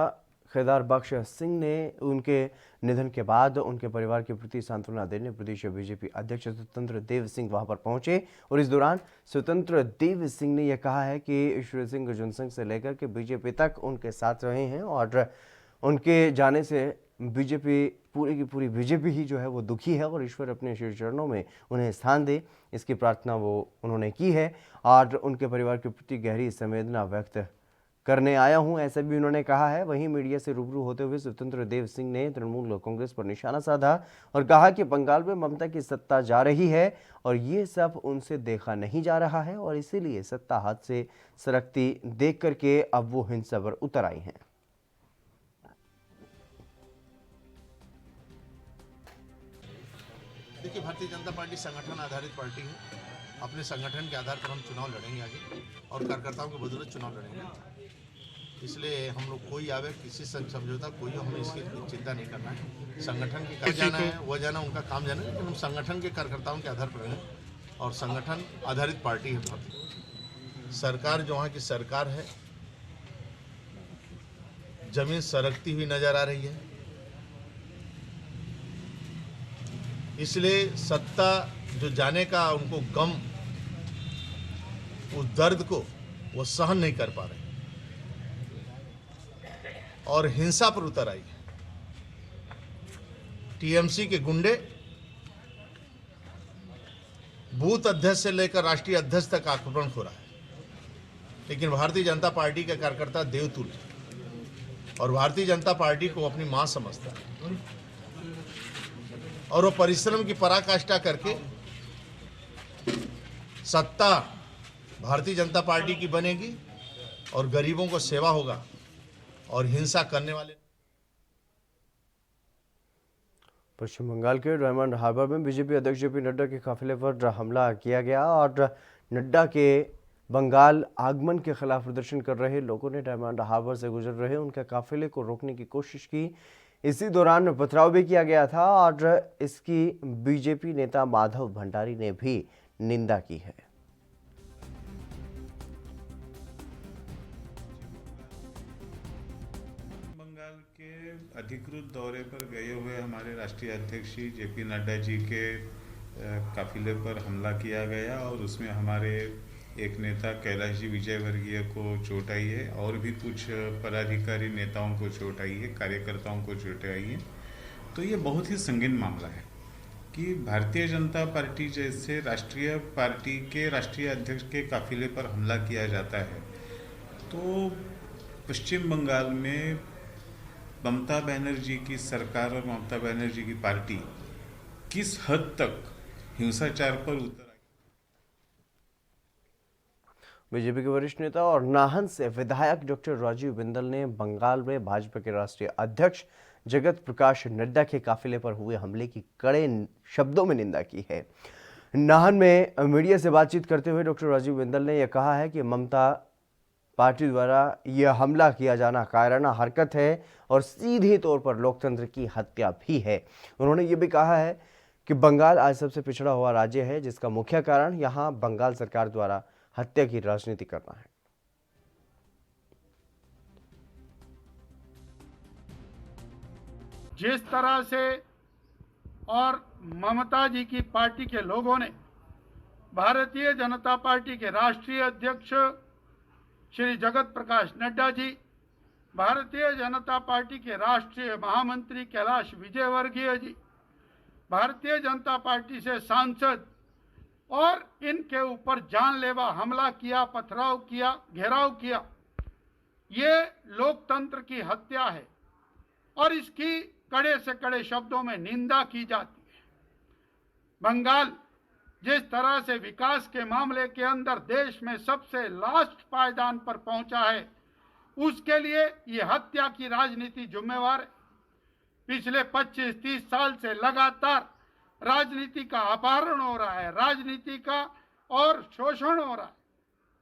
केदार बख्श सिंह ने उनके निधन के बाद उनके परिवार के प्रति सांत्वना देने प्रदेश बीजेपी अध्यक्ष स्वतंत्र देव सिंह वहां पर पहुंचे और इस दौरान स्वतंत्र देव सिंह ने यह कहा है कि ईश्वर सिंह जनसंघ से लेकर के बीजेपी तक उनके साथ रहे हैं और उनके जाने से बीजेपी पूरी की पूरी बीजेपी ही जो है वो दुखी है और ईश्वर अपने श्री चरणों में उन्हें स्थान दे, इसकी प्रार्थना वो उन्होंने की है और उनके परिवार के प्रति गहरी संवेदना व्यक्त करने आया हूं, ऐसा भी उन्होंने कहा है। वहीं मीडिया से रूबरू होते हुए स्वतंत्र देव सिंह ने तृणमूल कांग्रेस पर निशाना साधा और कहा कि बंगाल में ममता की सत्ता जा रही है और ये सब उनसे देखा नहीं जा रहा है और इसीलिए सत्ता हाथ से सरकती देख करके अब वो हिंसा पर उतर आई हैं। देखिए, भारतीय जनता पार्टी संगठन आधारित पार्टी है। अपने संगठन के आधार पर हम चुनाव लड़ेंगे आगे और कार्यकर्ताओं के बदौलत चुनाव लड़ेंगे। इसलिए हम लोग कोई आवे किसी से समझौता कोई हमें इसकी चिंता नहीं करना है। संगठन की काम जाना है वो जाना, उनका काम जाना है, लेकिन हम संगठन के कार्यकर्ताओं के आधार पर रहें और संगठन आधारित पार्टी है। सरकार जो वहाँ की सरकार है, जमीन सरकती हुई नजर आ रही है, इसलिए सत्ता जो जाने का उनको गम, उस दर्द को वो सहन नहीं कर पा रहे और हिंसा पर उतर आई है। टीएमसी के गुंडे बूथ अध्यक्ष से लेकर राष्ट्रीय अध्यक्ष तक आक्रमण हो रहा है, लेकिन भारतीय जनता पार्टी के कार्यकर्ता देवतुल्य और भारतीय जनता पार्टी को अपनी मां समझता है और वो परिश्रम की पराकाष्ठा करके सत्ता भारतीय जनता पार्टी की बनेगी और गरीबों को सेवा होगा और हिंसा करने वाले। पश्चिम बंगाल के डायमंड हार्बर में बीजेपी अध्यक्ष जेपी नड्डा के काफिले पर हमला किया गया और नड्डा के बंगाल आगमन के खिलाफ प्रदर्शन कर रहे लोगों ने डायमंड हार्बर से गुजर रहे उनके काफिले को रोकने की कोशिश की। इसी दौरान पथराव भी किया गया था और इसकी बीजेपी नेता माधव भंडारी ने भी निंदा की है। बंगाल के अधिकृत दौरे पर गए हुए हमारे राष्ट्रीय अध्यक्ष जेपी नड्डा जी के काफिले पर हमला किया गया और उसमें हमारे एक नेता कैलाश जी विजयवर्गीय को चोट आई है और भी कुछ पदाधिकारी नेताओं को चोट आई है, कार्यकर्ताओं को चोट आई है। तो ये बहुत ही संगीन मामला है कि भारतीय जनता पार्टी जैसे राष्ट्रीय पार्टी के राष्ट्रीय अध्यक्ष के काफिले पर हमला किया जाता है, तो पश्चिम बंगाल में ममता बनर्जी की सरकार और ममता बनर्जी की पार्टी किस हद तक हिंसाचार पर उतर आई। बीजेपी के वरिष्ठ नेता और नाहन से विधायक डॉक्टर राजीव बिंदल ने बंगाल में भाजपा के राष्ट्रीय अध्यक्ष जगत प्रकाश नड्डा के काफिले पर हुए हमले की कड़े शब्दों में निंदा की है। नाहन में मीडिया से बातचीत करते हुए डॉक्टर राजीव बिंदल ने यह कहा है कि ममता पार्टी द्वारा यह हमला किया जाना कायराना हरकत है और सीधे तौर पर लोकतंत्र की हत्या भी है। उन्होंने ये भी कहा है कि बंगाल आज सबसे पिछड़ा हुआ राज्य है, जिसका मुख्य कारण यहाँ बंगाल सरकार द्वारा हत्या की राजनीति करना है। जिस तरह से और ममता जी की पार्टी के लोगों ने भारतीय जनता पार्टी के राष्ट्रीय अध्यक्ष श्री जगत प्रकाश नड्डा जी, भारतीय जनता पार्टी के राष्ट्रीय महामंत्री कैलाश विजयवर्गीय जी, भारतीय जनता पार्टी से सांसद और इनके ऊपर जानलेवा हमला किया, पथराव किया, घेराव किया, ये लोकतंत्र की हत्या है और इसकी कड़े से कड़े शब्दों में निंदा की जाती है। बंगाल जिस तरह से विकास के मामले के अंदर देश में सबसे लास्ट पायदान पर पहुंचा है, उसके लिए ये हत्या की राजनीति जिम्मेवार है। पिछले 25-30 साल से लगातार राजनीति का अपहरण हो रहा है, राजनीति का और शोषण हो रहा है,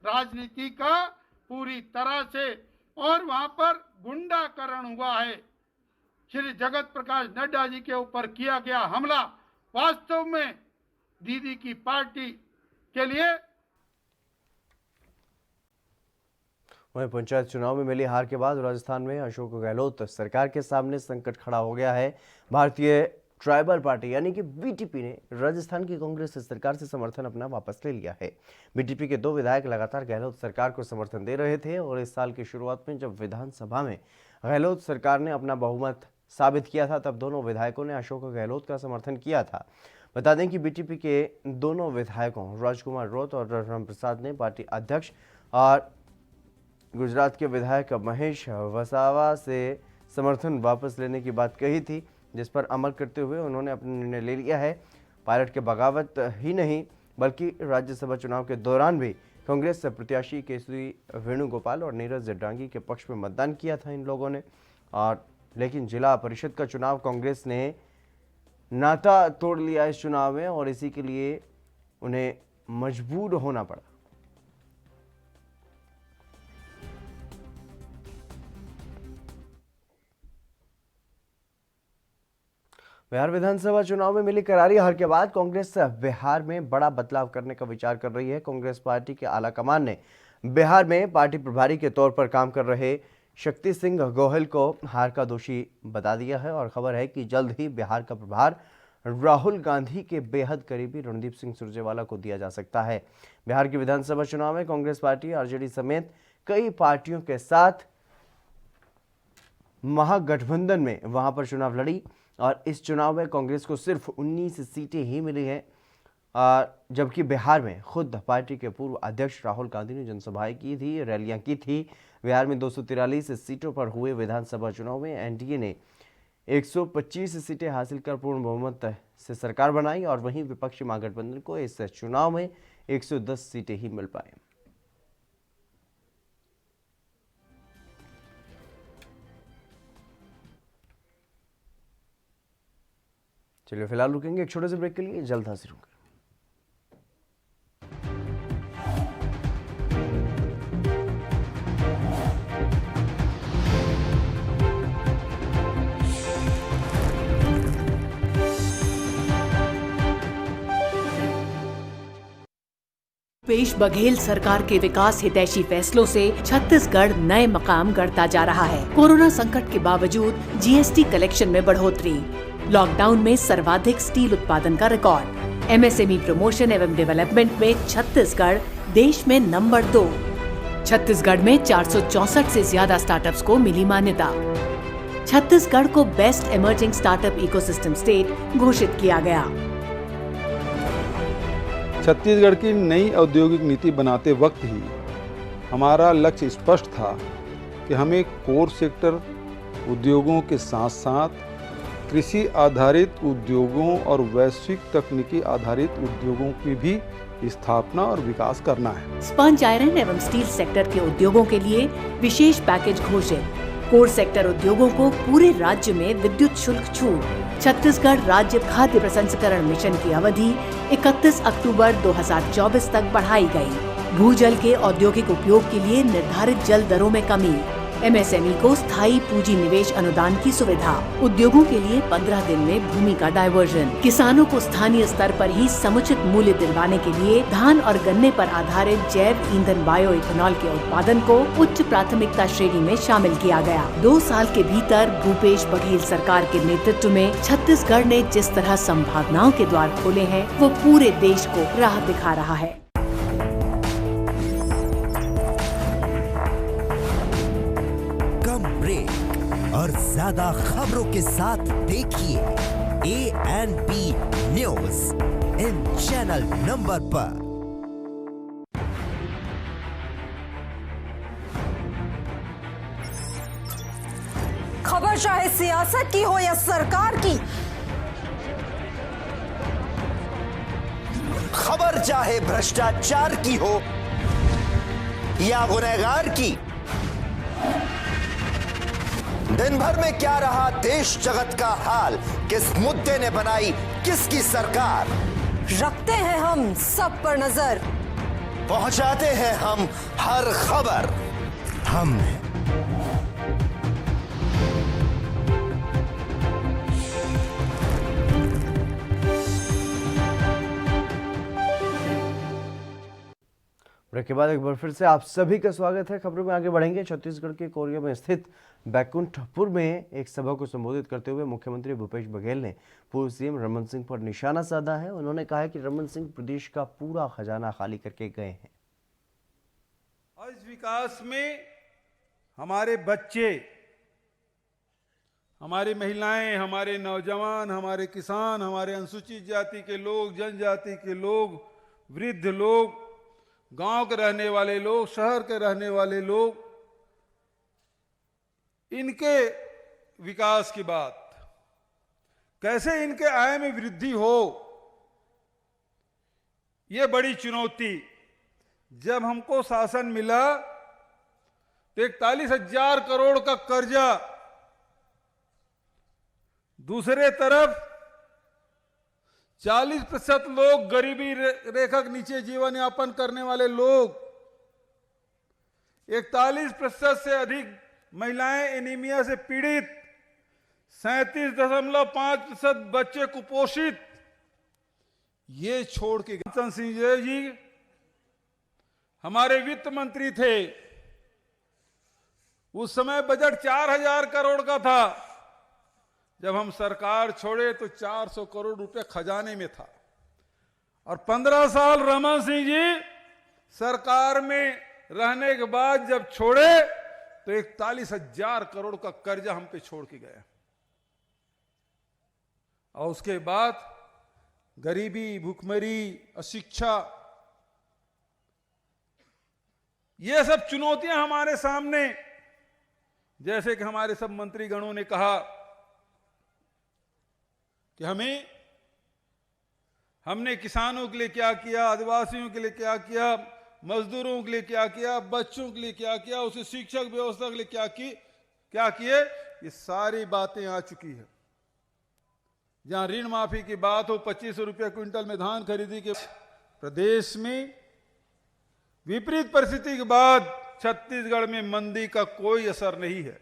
राजनीति का पूरी तरह से, और वहां पर गुंडाकरण हुआ है। श्री जगत प्रकाश नड्डा जी के ऊपर किया गया हमला वास्तव में दीदी की पार्टी के लिए। वहीं पंचायत चुनाव में मिली हार के बाद राजस्थान में अशोक गहलोत सरकार के सामने संकट खड़ा हो गया है। भारतीय ट्राइबल पार्टी यानी कि बीटीपी ने राजस्थान की कांग्रेस सरकार से समर्थन अपना वापस ले लिया है। बीटीपी के 2 विधायक लगातार गहलोत सरकार को समर्थन दे रहे थे और इस साल की शुरुआत में जब विधानसभा में गहलोत सरकार ने अपना बहुमत साबित किया था, तब दोनों विधायकों ने अशोक गहलोत का समर्थन किया था। बता दें कि बीटीपी के दोनों विधायकों राजकुमार रोत और राम प्रसाद ने पार्टी अध्यक्ष और गुजरात के विधायक महेश वसावा से समर्थन वापस लेने की बात कही थी, जिस पर अमल करते हुए उन्होंने अपना निर्णय ले लिया है। पायलट के बगावत ही नहीं बल्कि राज्यसभा चुनाव के दौरान भी कांग्रेस प्रत्याशी केसरी वेणुगोपाल और नीरज डांगी के पक्ष में मतदान किया था इन लोगों ने, और लेकिन जिला परिषद का चुनाव कांग्रेस ने नाता तोड़ लिया इस चुनाव में और इसी के लिए उन्हें मजबूर होना पड़ा। बिहार विधानसभा चुनाव में मिली करारी हार के बाद कांग्रेस बिहार में बड़ा बदलाव करने का विचार कर रही है। कांग्रेस पार्टी के आला कमान ने बिहार में पार्टी प्रभारी के तौर पर काम कर रहे शक्ति सिंह गोहिल को हार का दोषी बता दिया है और खबर है कि जल्द ही बिहार का प्रभार राहुल गांधी के बेहद करीबी रणदीप सिंह सुरजेवाला को दिया जा सकता है। बिहार के विधानसभा चुनाव में कांग्रेस पार्टी आरजेडी समेत कई पार्टियों के साथ महागठबंधन में वहां पर चुनाव लड़ी और इस चुनाव में कांग्रेस को सिर्फ 19 सीटें ही मिली हैं, जबकि बिहार में खुद पार्टी के पूर्व अध्यक्ष राहुल गांधी ने जनसभाएं की थी, रैलियां की थी। बिहार में 243 सीटों पर हुए विधानसभा चुनाव में एनडीए ने 125 सीटें हासिल कर पूर्ण बहुमत से सरकार बनाई और वहीं विपक्षी महागठबंधन को इस चुनाव में 110 सीटें ही मिल पाए। चलिए फिलहाल रुकेंगे एक छोटे से ब्रेक के लिए, जल्द हाजिर होंगे। भूपेश बघेल सरकार के विकास हितैषी फैसलों से छत्तीसगढ़ नए मकाम गढ़ता जा रहा है। कोरोना संकट के बावजूद जीएसटी कलेक्शन में बढ़ोतरी, लॉकडाउन में सर्वाधिक स्टील उत्पादन का रिकॉर्ड, एमएसएमई प्रमोशन एवं डेवलपमेंट में छत्तीसगढ़ देश में नंबर 2। छत्तीसगढ़ में 464 से ज्यादा स्टार्टअप्स को मिली मान्यता। छत्तीसगढ़ को best emerging startup ecosystem state घोषित किया गया। छत्तीसगढ़ की नई औद्योगिक नीति बनाते वक्त ही हमारा लक्ष्य स्पष्ट था कि हमें कोर सेक्टर उद्योगों के साथ साथ कृषि आधारित उद्योगों और वैश्विक तकनीकी आधारित उद्योगों की भी स्थापना और विकास करना है। स्पंज आयरन एवं स्टील सेक्टर के उद्योगों के लिए विशेष पैकेज घोषित। कोर सेक्टर उद्योगों को पूरे राज्य में विद्युत शुल्क छूट। छत्तीसगढ़ राज्य खाद्य प्रसंस्करण मिशन की अवधि 31 अक्टूबर 2024 तक बढ़ाई गई। भूजल के औद्योगिक उपयोग के लिए निर्धारित जल दरों में कमी। एमएसएमई को स्थायी पूंजी निवेश अनुदान की सुविधा। उद्योगों के लिए 15 दिन में भूमि का डायवर्जन। किसानों को स्थानीय स्तर पर ही समुचित मूल्य दिलवाने के लिए धान और गन्ने पर आधारित जैव ईंधन बायो इथेनॉल के उत्पादन को उच्च प्राथमिकता श्रेणी में शामिल किया गया। 2 साल के भीतर भूपेश बघेल सरकार के नेतृत्व में छत्तीसगढ़ ने जिस तरह संभावनाओं के द्वार खोले हैं, वो पूरे देश को राह दिखा रहा है। और ज्यादा खबरों के साथ देखिए ANP news in channel number पर। खबर चाहे सियासत की हो या सरकार की, खबर चाहे भ्रष्टाचार की हो या गुनहगार की, दिन भर में क्या रहा देश जगत का हाल, किस मुद्दे ने बनाई किसकी सरकार, रखते हैं हम सब पर नजर, पहुंचाते हैं हम हर खबर। हम ब्रेक के बाद एक बार फिर से आप सभी का स्वागत है। खबरों में आगे बढ़ेंगे। छत्तीसगढ़ के कोरिया में स्थित बैकुंठपुर में एक सभा को संबोधित करते हुए मुख्यमंत्री भूपेश बघेल ने पूर्व सीएम रमन सिंह पर निशाना साधा है। उन्होंने कहा है कि रमन सिंह प्रदेश का पूरा खजाना खाली करके गए हैं। इस विकास में हमारे बच्चे, हमारी महिलाएं, हमारे नौजवान, हमारे किसान, हमारे अनुसूचित जाति के लोग, जनजाति के लोग, वृद्ध लोग, गांव के रहने वाले लोग, शहर के रहने वाले लोग, इनके विकास की बात, कैसे इनके आय में वृद्धि हो, ये बड़ी चुनौती। जब हमको शासन मिला तो 41,000 करोड़ का कर्जा, दूसरे तरफ 40% लोग गरीबी रेखा के नीचे जीवन यापन करने वाले लोग, 41% से अधिक महिलाएं एनीमिया से पीड़ित, 37.5% बच्चे कुपोषित, ये छोड़ के गणतंत्र सिंह जी हमारे वित्त मंत्री थे। उस समय बजट 4,000 करोड़ का था। जब हम सरकार छोड़े तो 400 करोड़ रुपए खजाने में था, और 15 साल रमन सिंह जी सरकार में रहने के बाद जब छोड़े तो 41,000 करोड़ का कर्जा हम पे छोड़ के गए। और उसके बाद गरीबी, भूखमरी, अशिक्षा, ये सब चुनौतियां हमारे सामने। जैसे कि हमारे सब मंत्रीगणों ने कहा कि हमने किसानों के लिए क्या किया, आदिवासियों के लिए क्या किया, मजदूरों के लिए क्या किया, बच्चों के लिए क्या किया, उसे शिक्षक व्यवस्था के लिए क्या किए, ये सारी बातें आ चुकी है। जहां ऋण माफी की बात हो, 25 रुपये क्विंटल में धान खरीदी के प्रदेश में विपरीत परिस्थिति के बाद छत्तीसगढ़ में मंदी का कोई असर नहीं है।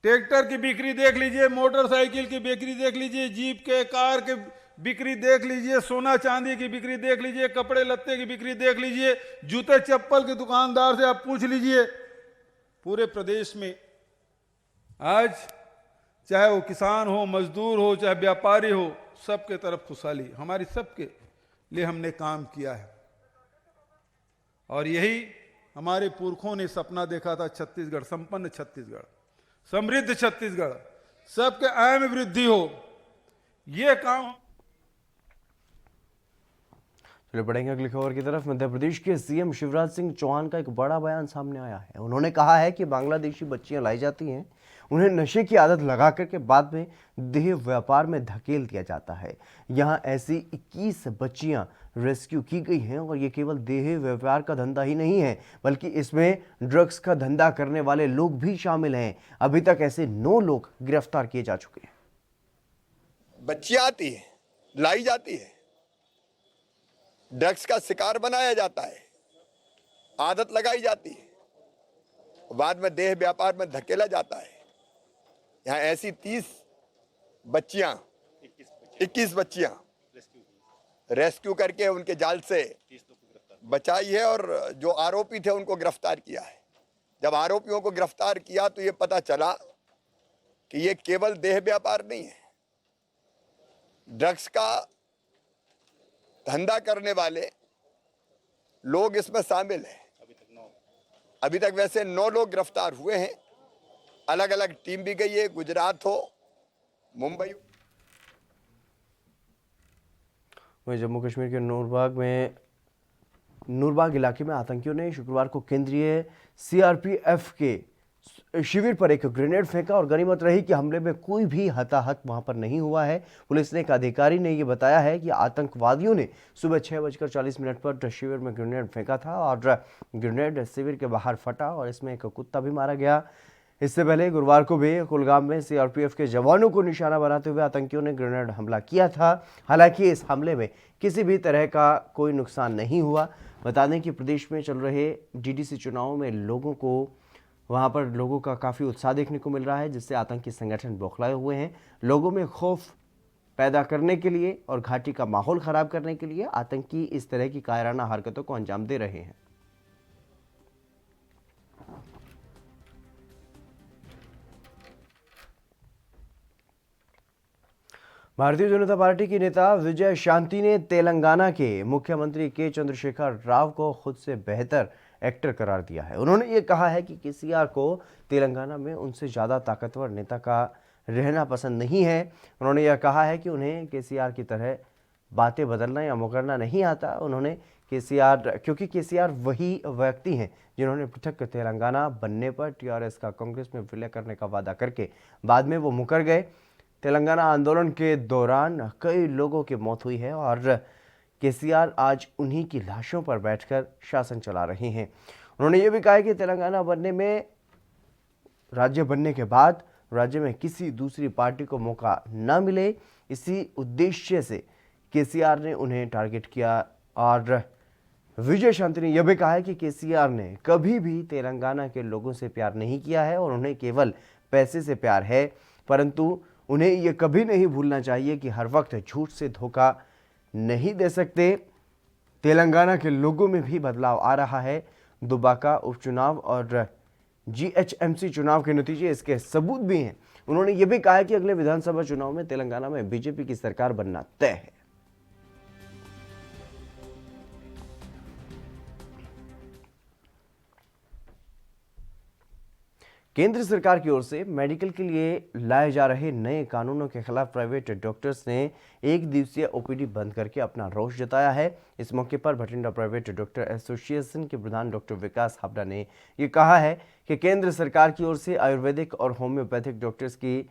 ट्रैक्टर की बिक्री देख लीजिए, मोटरसाइकिल की बिक्री देख लीजिए, जीप के, कार के बिक्री देख लीजिए, सोना चांदी की बिक्री देख लीजिए, कपड़े लत्ते की बिक्री देख लीजिए, जूते चप्पल के दुकानदार से आप पूछ लीजिए। पूरे प्रदेश में आज चाहे वो किसान हो, मजदूर हो, चाहे व्यापारी हो, सबके तरफ खुशहाली, हमारी सबके लिए हमने काम किया है। और यही हमारे पुरखों ने सपना देखा था, छत्तीसगढ़, संपन्न छत्तीसगढ़, समृद्ध छत्तीसगढ़, सबके आय में वृद्धि हो। ये काम चलिए बढ़ेंगे अगली खबर की तरफ। मध्य प्रदेश के सीएम शिवराज सिंह चौहान का एक बड़ा बयान सामने आया है। उन्होंने कहा है कि बांग्लादेशी बच्चियां लाई जाती हैं, उन्हें नशे की आदत लगा करके बाद में देह व्यापार में धकेल दिया जाता है। यहां ऐसी 21 बच्चियां रेस्क्यू की गई हैं और ये केवल देह व्यापार का धंधा ही नहीं है, बल्कि इसमें ड्रग्स का धंधा करने वाले लोग भी शामिल हैं। अभी तक ऐसे 9 लोग गिरफ्तार किए जा चुके हैं। बच्चियां आती है, लाई जाती है, ड्रग्स का शिकार बनाया जाता है, आदत लगाई जाती है, बाद में देह व्यापार में धकेला जाता है। यहाँ ऐसी 21 बच्चियां रेस्क्यू करके उनके जाल से बचाई है और जो आरोपी थे उनको गिरफ्तार किया है। जब आरोपियों को गिरफ्तार किया तो ये पता चला कि ये केवल देह व्यापार नहीं है, ड्रग्स का धंधा करने वाले लोग इसमें शामिल हैं। अभी तक वैसे 9 लोग गिरफ्तार हुए हैं। अलग अलग टीम भी गई है, गुजरात हो, मुंबई। वहीं जम्मू कश्मीर के नूरबाग इलाके में आतंकियों ने शुक्रवार को केंद्रीय सीआरपीएफ के शिविर पर एक ग्रेनेड फेंका और गनीमत रही कि हमले में कोई भी हताहत वहां पर नहीं हुआ है। पुलिस ने एक अधिकारी ने यह बताया है कि आतंकवादियों ने सुबह 6:40 पर शिविर में ग्रेनेड फेंका था और ग्रेनेड शिविर के बाहर फटा और इसमें एक कुत्ता भी मारा गया। इससे पहले गुरुवार को भी कुलगाम में सीआरपीएफ के जवानों को निशाना बनाते हुए आतंकियों ने ग्रेनेड हमला किया था। हालांकि इस हमले में किसी भी तरह का कोई नुकसान नहीं हुआ। बता दें कि प्रदेश में चल रहे डीडीसी चुनावों में वहां पर लोगों का काफ़ी उत्साह देखने को मिल रहा है, जिससे आतंकी संगठन बौखलाए हुए हैं। लोगों में खौफ पैदा करने के लिए और घाटी का माहौल खराब करने के लिए आतंकी इस तरह की कायराना हरकतों को अंजाम दे रहे हैं। भारतीय जनता पार्टी की नेता विजय शांति ने तेलंगाना के मुख्यमंत्री के चंद्रशेखर राव को खुद से बेहतर एक्टर करार दिया है। उन्होंने ये कहा है कि केसीआर को तेलंगाना में उनसे ज़्यादा ताकतवर नेता का रहना पसंद नहीं है। उन्होंने यह कहा है कि उन्हें केसीआर की तरह बातें बदलना या मुकरना नहीं आता। उन्होंने क्योंकि केसीआर वही व्यक्ति हैं जिन्होंने पृथक तेलंगाना बनने पर टीआरएस का कांग्रेस में विलय करने का वादा करके बाद में वो मुकर गए। तेलंगाना आंदोलन के दौरान कई लोगों की मौत हुई है और केसीआर आज उन्हीं की लाशों पर बैठकर शासन चला रहे हैं। उन्होंने ये भी कहा कि तेलंगाना राज्य बनने के बाद राज्य में किसी दूसरी पार्टी को मौका न मिले, इसी उद्देश्य से केसीआर ने उन्हें टारगेट किया। और विजय शांति ने यह भी कहा है कि केसीआर ने कभी भी तेलंगाना के लोगों से प्यार नहीं किया है और उन्हें केवल पैसे से प्यार है, परंतु उन्हें यह कभी नहीं भूलना चाहिए कि हर वक्त झूठ से धोखा नहीं दे सकते। तेलंगाना के लोगों में भी बदलाव आ रहा है। दुबाका उपचुनाव और जीएचएमसी चुनाव के नतीजे इसके सबूत भी हैं। उन्होंने ये भी कहा कि अगले विधानसभा चुनाव में तेलंगाना में बीजेपी की सरकार बनना तय है। केंद्र सरकार की ओर से मेडिकल के लिए लाए जा रहे नए कानूनों के खिलाफ प्राइवेट डॉक्टर्स ने 1 दिवसीय ओपीडी बंद करके अपना रोष जताया है। इस मौके पर भटिंडा प्राइवेट डॉक्टर एसोसिएशन के प्रधान डॉक्टर विकास हाबड़ा ने ये कहा है कि केंद्र सरकार की ओर से आयुर्वेदिक और होम्योपैथिक डॉक्टर्स की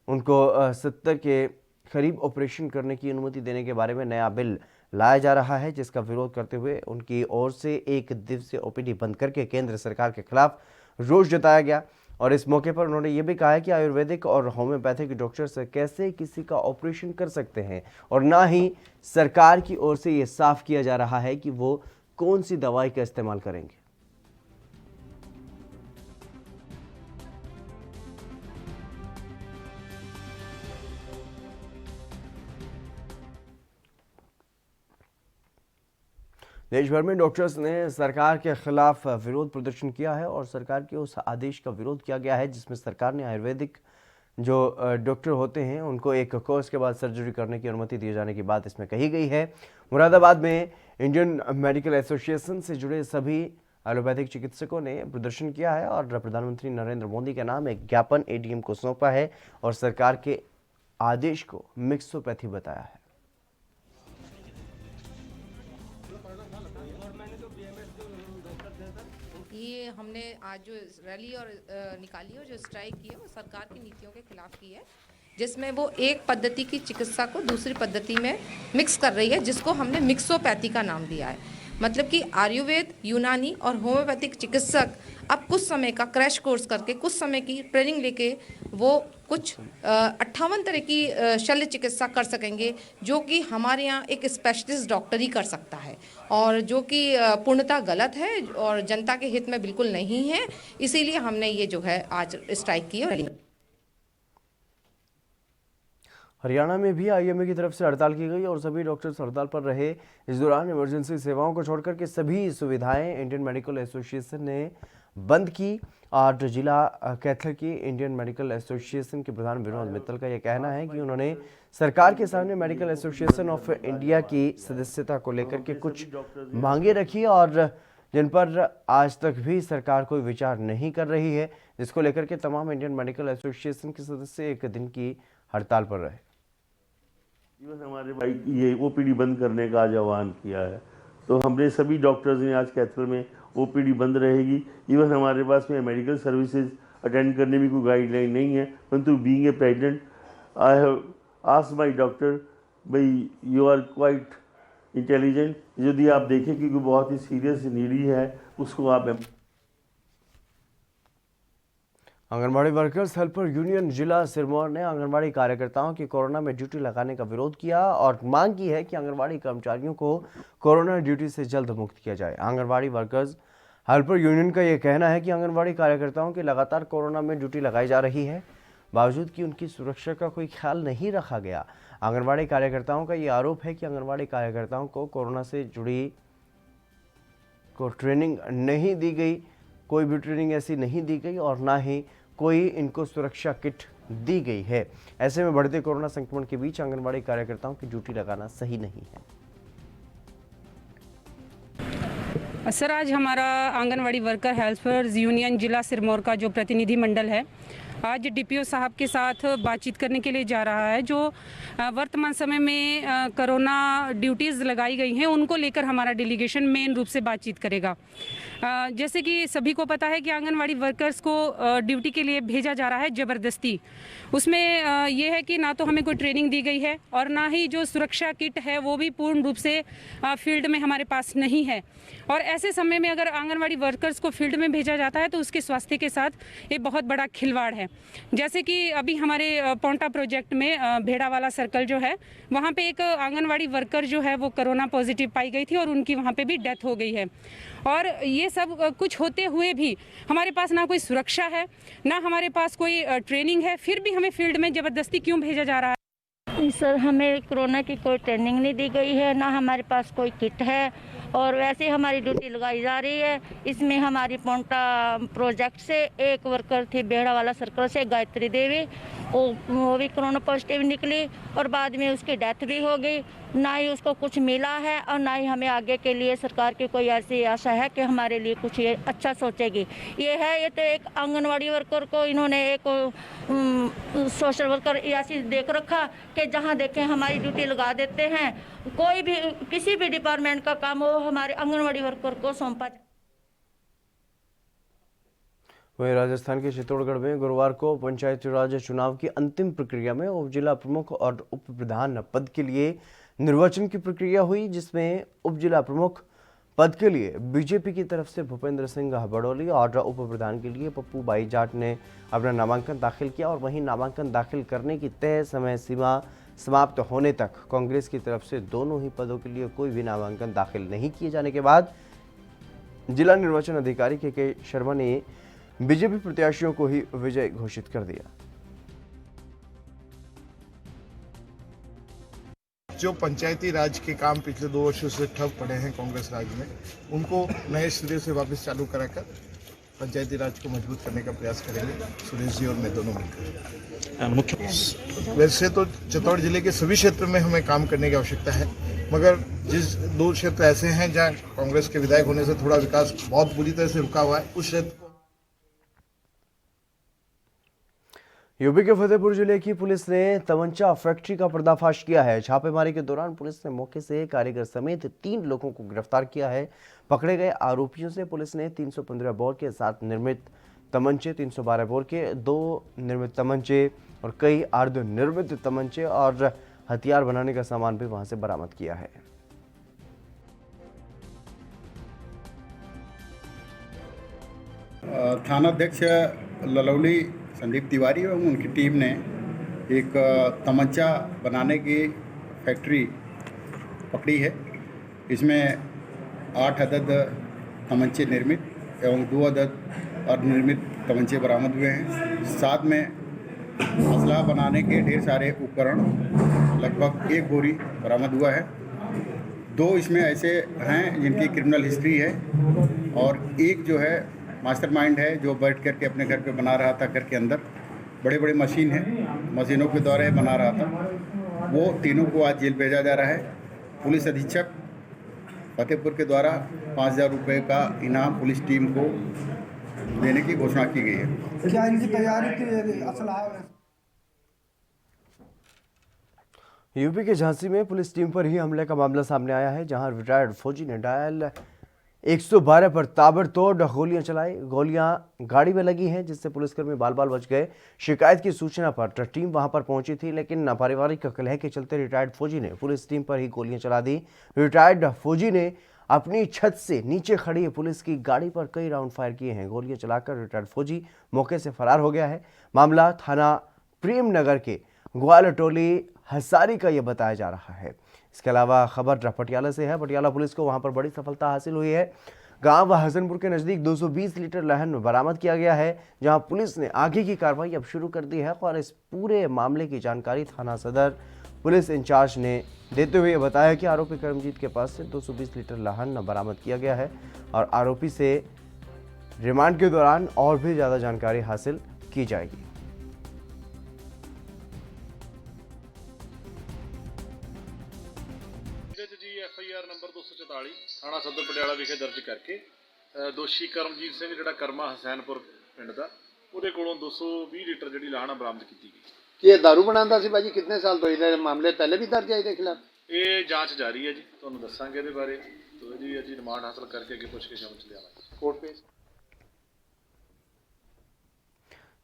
उनको 70 के करीब ऑपरेशन करने की अनुमति देने के बारे में नया बिल लाया जा रहा है, जिसका विरोध करते हुए उनकी ओर से 1 दिवसीय ओपीडी बंद करके केंद्र सरकार के खिलाफ रोष जताया गया। और इस मौके पर उन्होंने ये भी कहा है कि आयुर्वेदिक और होम्योपैथिक डॉक्टर्स कैसे किसी का ऑपरेशन कर सकते हैं और ना ही सरकार की ओर से ये साफ किया जा रहा है कि वो कौन सी दवाई का इस्तेमाल करेंगे। देश भर में डॉक्टर्स ने सरकार के खिलाफ विरोध प्रदर्शन किया है और सरकार के उस आदेश का विरोध किया गया है जिसमें सरकार ने आयुर्वेदिक जो डॉक्टर होते हैं उनको एक कोर्स के बाद सर्जरी करने की अनुमति दिए जाने की बात इसमें कही गई है। मुरादाबाद में इंडियन मेडिकल एसोसिएशन से जुड़े सभी एलोपैथिक चिकित्सकों ने प्रदर्शन किया है और प्रधानमंत्री नरेंद्र मोदी के नाम एक ज्ञापन एडीएम को सौंपा है और सरकार के आदेश को मिक्सोपैथी बताया है। हमने आज जो रैली और निकाली और जो स्ट्राइक की है वो सरकार की नीतियों के खिलाफ की है, जिसमें वो एक पद्धति की चिकित्सा को दूसरी पद्धति में मिक्स कर रही है, जिसको हमने मिक्सोपैथी का नाम दिया है। मतलब कि आयुर्वेद, यूनानी और होम्योपैथिक चिकित्सक अब कुछ समय का क्रैश कोर्स करके, कुछ समय की ट्रेनिंग लेके वो कुछ 58 तरह की शल्य चिकित्सा कर सकेंगे, जो कि हमारे यहाँ एक स्पेशलिस्ट डॉक्टर ही कर सकता है, और जो कि पूर्णतः गलत है और जनता के हित में बिल्कुल नहीं है। इसीलिए हमने ये जो है आज स्ट्राइक की है। हरियाणा में भी आईएमए की तरफ से हड़ताल की गई और सभी डॉक्टर्स हड़ताल पर रहे। इस दौरान इमरजेंसी सेवाओं को छोड़कर के सभी सुविधाएं इंडियन मेडिकल एसोसिएशन ने बंद की। और जिला कैथलिक की इंडियन मेडिकल एसोसिएशन के प्रधान विनोद मित्तल का यह कहना है कि उन्होंने सरकार के सामने मेडिकल एसोसिएशन ऑफ इंडिया की सदस्यता को लेकर के कुछ मांगे रखी और जिन पर आज तक भी सरकार कोई विचार नहीं कर रही है, जिसको लेकर के तमाम इंडियन मेडिकल एसोसिएशन के सदस्य एक दिन की हड़ताल पर रहे। हमारे भाई ये ओपीडी बंद करने का आज आह्वान किया है, तो हमने सभी डॉक्टर्स ने आज कैथल में ओपीडी बंद रहेगी। इवन हमारे पास में मेडिकल सर्विसेज अटेंड करने में कोई गाइडलाइन नहीं है, परंतु being a president I have asked my doctor, भाई यू आर क्वाइट इंटेलिजेंट, यदि आप देखें कि कोई बहुत ही सीरियस नीडी है उसको आप। आंगनबाड़ी वर्कर्स हेल्पर यूनियन जिला सिरमौर ने आंगनबाड़ी कार्यकर्ताओं की कोरोना में ड्यूटी लगाने का विरोध किया और मांग की है कि आंगनबाड़ी कर्मचारियों को कोरोना ड्यूटी से जल्द मुक्त किया जाए। आंगनबाड़ी वर्कर्स हेल्पर यूनियन का यह कहना है कि आंगनबाड़ी कार्यकर्ताओं की लगातार कोरोना में ड्यूटी लगाई जा रही है, बावजूद कि उनकी सुरक्षा का कोई ख्याल नहीं रखा गया। आंगनबाड़ी कार्यकर्ताओं का ये आरोप है कि आंगनबाड़ी कार्यकर्ताओं को कोरोना से जुड़ी ट्रेनिंग नहीं दी गई, कोई भी ट्रेनिंग ऐसी नहीं दी गई और ना ही कोई इनको सुरक्षा किट दी गई है। ऐसे में बढ़ते कोरोना संक्रमण के बीच आंगनबाड़ी कार्यकर्ताओं की ड्यूटी लगाना सही नहीं है। सर, आज हमारा आंगनवाड़ी वर्कर हेल्पर्स यूनियन जिला सिरमौर का जो प्रतिनिधि मंडल है, आज डीपीओ साहब के साथ बातचीत करने के लिए जा रहा है। जो वर्तमान समय में कोरोना ड्यूटीज़ लगाई गई हैं, उनको लेकर हमारा डेलीगेशन मेन रूप से बातचीत करेगा। जैसे कि सभी को पता है कि आंगनवाड़ी वर्कर्स को ड्यूटी के लिए भेजा जा रहा है ज़बरदस्ती। उसमें ये है कि ना तो हमें कोई ट्रेनिंग दी गई है और ना ही जो सुरक्षा किट है वो भी पूर्ण रूप से फील्ड में हमारे पास नहीं है। और ऐसे समय में अगर आंगनवाड़ी वर्कर्स को फील्ड में भेजा जाता है तो उसके स्वास्थ्य के साथ ये बहुत बड़ा खिलवाड़ है। जैसे कि अभी हमारे पोंटा प्रोजेक्ट में भेड़ा वाला सर्कल जो है, वहाँ पे एक आंगनवाड़ी वर्कर जो है वो कोरोना पॉजिटिव पाई गई थी और उनकी वहाँ पे भी डेथ हो गई है। और ये सब कुछ होते हुए भी हमारे पास ना कोई सुरक्षा है, ना हमारे पास कोई ट्रेनिंग है, फिर भी हमें फील्ड में ज़बरदस्ती क्यों भेजा जा रहा है? सर, हमें कोरोना की कोई ट्रेनिंग नहीं दी गई है, ना हमारे पास कोई किट है और वैसे हमारी ड्यूटी लगाई जा रही है। इसमें हमारी पोंटा प्रोजेक्ट से एक वर्कर थी बेड़ा वाला सर्कल से, गायत्री देवी, वो भी कोरोना पॉजिटिव निकली और बाद में उसकी डेथ भी हो गई। ना ही उसको कुछ मिला है और ना ही हमें आगे के लिए सरकार की कोई ऐसी आशा है कि हमारे लिए कुछ ये अच्छा सोचेगी। ये तो एक आंगनवाड़ी वर्कर को इन्होंने एक सोशल वर्कर ऐसी देख रखा कि जहाँ देखें हमारी ड्यूटी लगा देते हैं। कोई भी किसी भी डिपार्टमेंट का काम हो हमारे आंगनवाड़ी वर्कर को सौंपा। वहीं राजस्थान के चित्तौड़गढ़ में गुरुवार को पंचायती राज चुनाव की अंतिम प्रक्रिया में उप जिला प्रमुख और उप प्रधान पद के लिए निर्वाचन की प्रक्रिया हुई, जिसमें उप जिला प्रमुख पद के लिए बीजेपी की तरफ से भूपेंद्र सिंह बड़ौली और उप प्रधान के लिए पप्पू बाई जाट ने अपना नामांकन दाखिल किया। और वहीं नामांकन दाखिल करने की तय समय सीमा समाप्त होने तक कांग्रेस की तरफ से दोनों ही पदों के लिए कोई भी नामांकन दाखिल नहीं किए जाने के बाद जिला निर्वाचन अधिकारी के शर्मा ने बीजेपी प्रत्याशियों को ही विजय घोषित कर दिया। जो पंचायती राज के काम पिछले 2 वर्षों से ठप पड़े हैं कांग्रेस राज में, उनको नए सिरे से वापस चालू कराकर पंचायती राज को मजबूत करने का प्रयास करेंगे सुरेश जी और मैं दोनों मिलकर। वैसे तो चित्तौड़ जिले के सभी क्षेत्र में हमें काम करने की आवश्यकता है, मगर जिस 2 क्षेत्र ऐसे हैं जहाँ कांग्रेस के विधायक होने से थोड़ा विकास बहुत बुरी तरह से रुका हुआ है, उस क्षेत्र यूपी के फतेहपुर जिले की पुलिस ने तमंचा फैक्ट्री का पर्दाफाश किया है। छापेमारी के दौरान पुलिस ने मौके से कारीगर समेत 3 लोगों को गिरफ्तार किया है। पकड़े गए आरोपियों से पुलिस ने 315 बोर के 7 निर्मित तमंचे, 312 बोर के 2 निर्मित तमंचे और कई अर्धनिर्मित तमंचे और हथियार बनाने का सामान भी वहां से बरामद किया है। थानाध्यक्ष ललौली संदीप तिवारी एवं उनकी टीम ने एक तमंचा बनाने की फैक्ट्री पकड़ी है। इसमें 8 अदद तमंचे निर्मित एवं 2 अदद अर्धनिर्मित तमंचे बरामद हुए हैं। साथ में असला बनाने के ढेर सारे उपकरण लगभग 1 बोरी बरामद हुआ है। 2 इसमें ऐसे हैं जिनकी क्रिमिनल हिस्ट्री है और एक जो है मास्टरमाइंड है जो बैठ करके अपने घर पे बना रहा था। घर के अंदर बड़े बड़े मशीन है, मशीनों के द्वारा बना रहा था। वो तीनों को आज जेल भेजा जा रहा है। पुलिस अधीक्षक फतेहपुर के द्वारा 5,000 रुपये का इनाम पुलिस टीम को देने की घोषणा की गई है। क्या इनकी तैयारी की असला है? यूपी के झांसी में पुलिस टीम पर ही हमले का मामला सामने आया है, जहां रिटायर्ड फौजी ने डायल 112 पर ताबड़तोड़ गोलियां चलाई। गोलियां गाड़ी में लगी हैं, जिससे पुलिसकर्मी बाल बाल बच गए। शिकायत की सूचना पर टीम वहां पर पहुंची थी, लेकिन पारिवारिक कलह के चलते रिटायर्ड फौजी ने पुलिस टीम पर ही गोलियां चला दी। रिटायर्ड फौजी ने अपनी छत से नीचे खड़ी पुलिस की गाड़ी पर कई राउंड फायर किए हैं। गोलियां चलाकर रिटायर्ड फौजी मौके से फरार हो गया है। मामला थाना प्रेम नगर के ग्वाल टोली हसारी का यह बताया जा रहा है। इसके अलावा खबर पटियाला से है। पटियाला पुलिस को वहां पर बड़ी सफलता हासिल हुई है। गांव हसनपुर के नजदीक 220 लीटर लहन बरामद किया गया है, जहां पुलिस ने आगे की कार्रवाई अब शुरू कर दी है। और इस पूरे मामले की जानकारी थाना सदर पुलिस इंचार्ज ने देते हुए बताया कि आरोपी करमजीत के पास से 220 लीटर लहन बरामद किया गया है और आरोपी से रिमांड के दौरान और भी ज्यादा जानकारी हासिल की जाएगी। FIR नंबर 244 थाना सदर पटियाला विखे दर्ज करके दोषी करमजीत सिंह जिहड़ा कर्मा हसैनपुर पिंड दा ਉਹਦੇ ਕੋਲੋਂ 220 ਲੀਟਰ ਜਿਹੜੀ ਲਾਹਣਾ ਬਰਾਮਦ ਕੀਤੀ ਗਈ। ਕੀ ਇਹ दारू ਬਣਾਉਂਦਾ ਸੀ ਭਾਜੀ? ਕਿੰਨੇ ਸਾਲ ਤੋਂ ਇਹਦੇ ਮਾਮਲੇ ਪਹਿਲੇ ਵੀ ਦਰਜ ਹੈ ਇਹਦੇ ਖਿਲਾਫ? ਇਹ ਜਾਂਚ ਜਾਰੀ ਹੈ ਜੀ, ਤੁਹਾਨੂੰ ਦੱਸਾਂਗੇ ਇਹਦੇ ਬਾਰੇ। ਤੋਂ ਇਹਦੀ ਅਸੀਂ ਰਿਮਾਂਡ ਹਾਸਲ ਕਰਕੇ ਅੱਗੇ ਪੁੱਛ ਕੇ ਸ਼ਾਮ ਚ ਲਿਆਵਾਂਗੇ ਕੋਰਟ ਪੇਸ਼।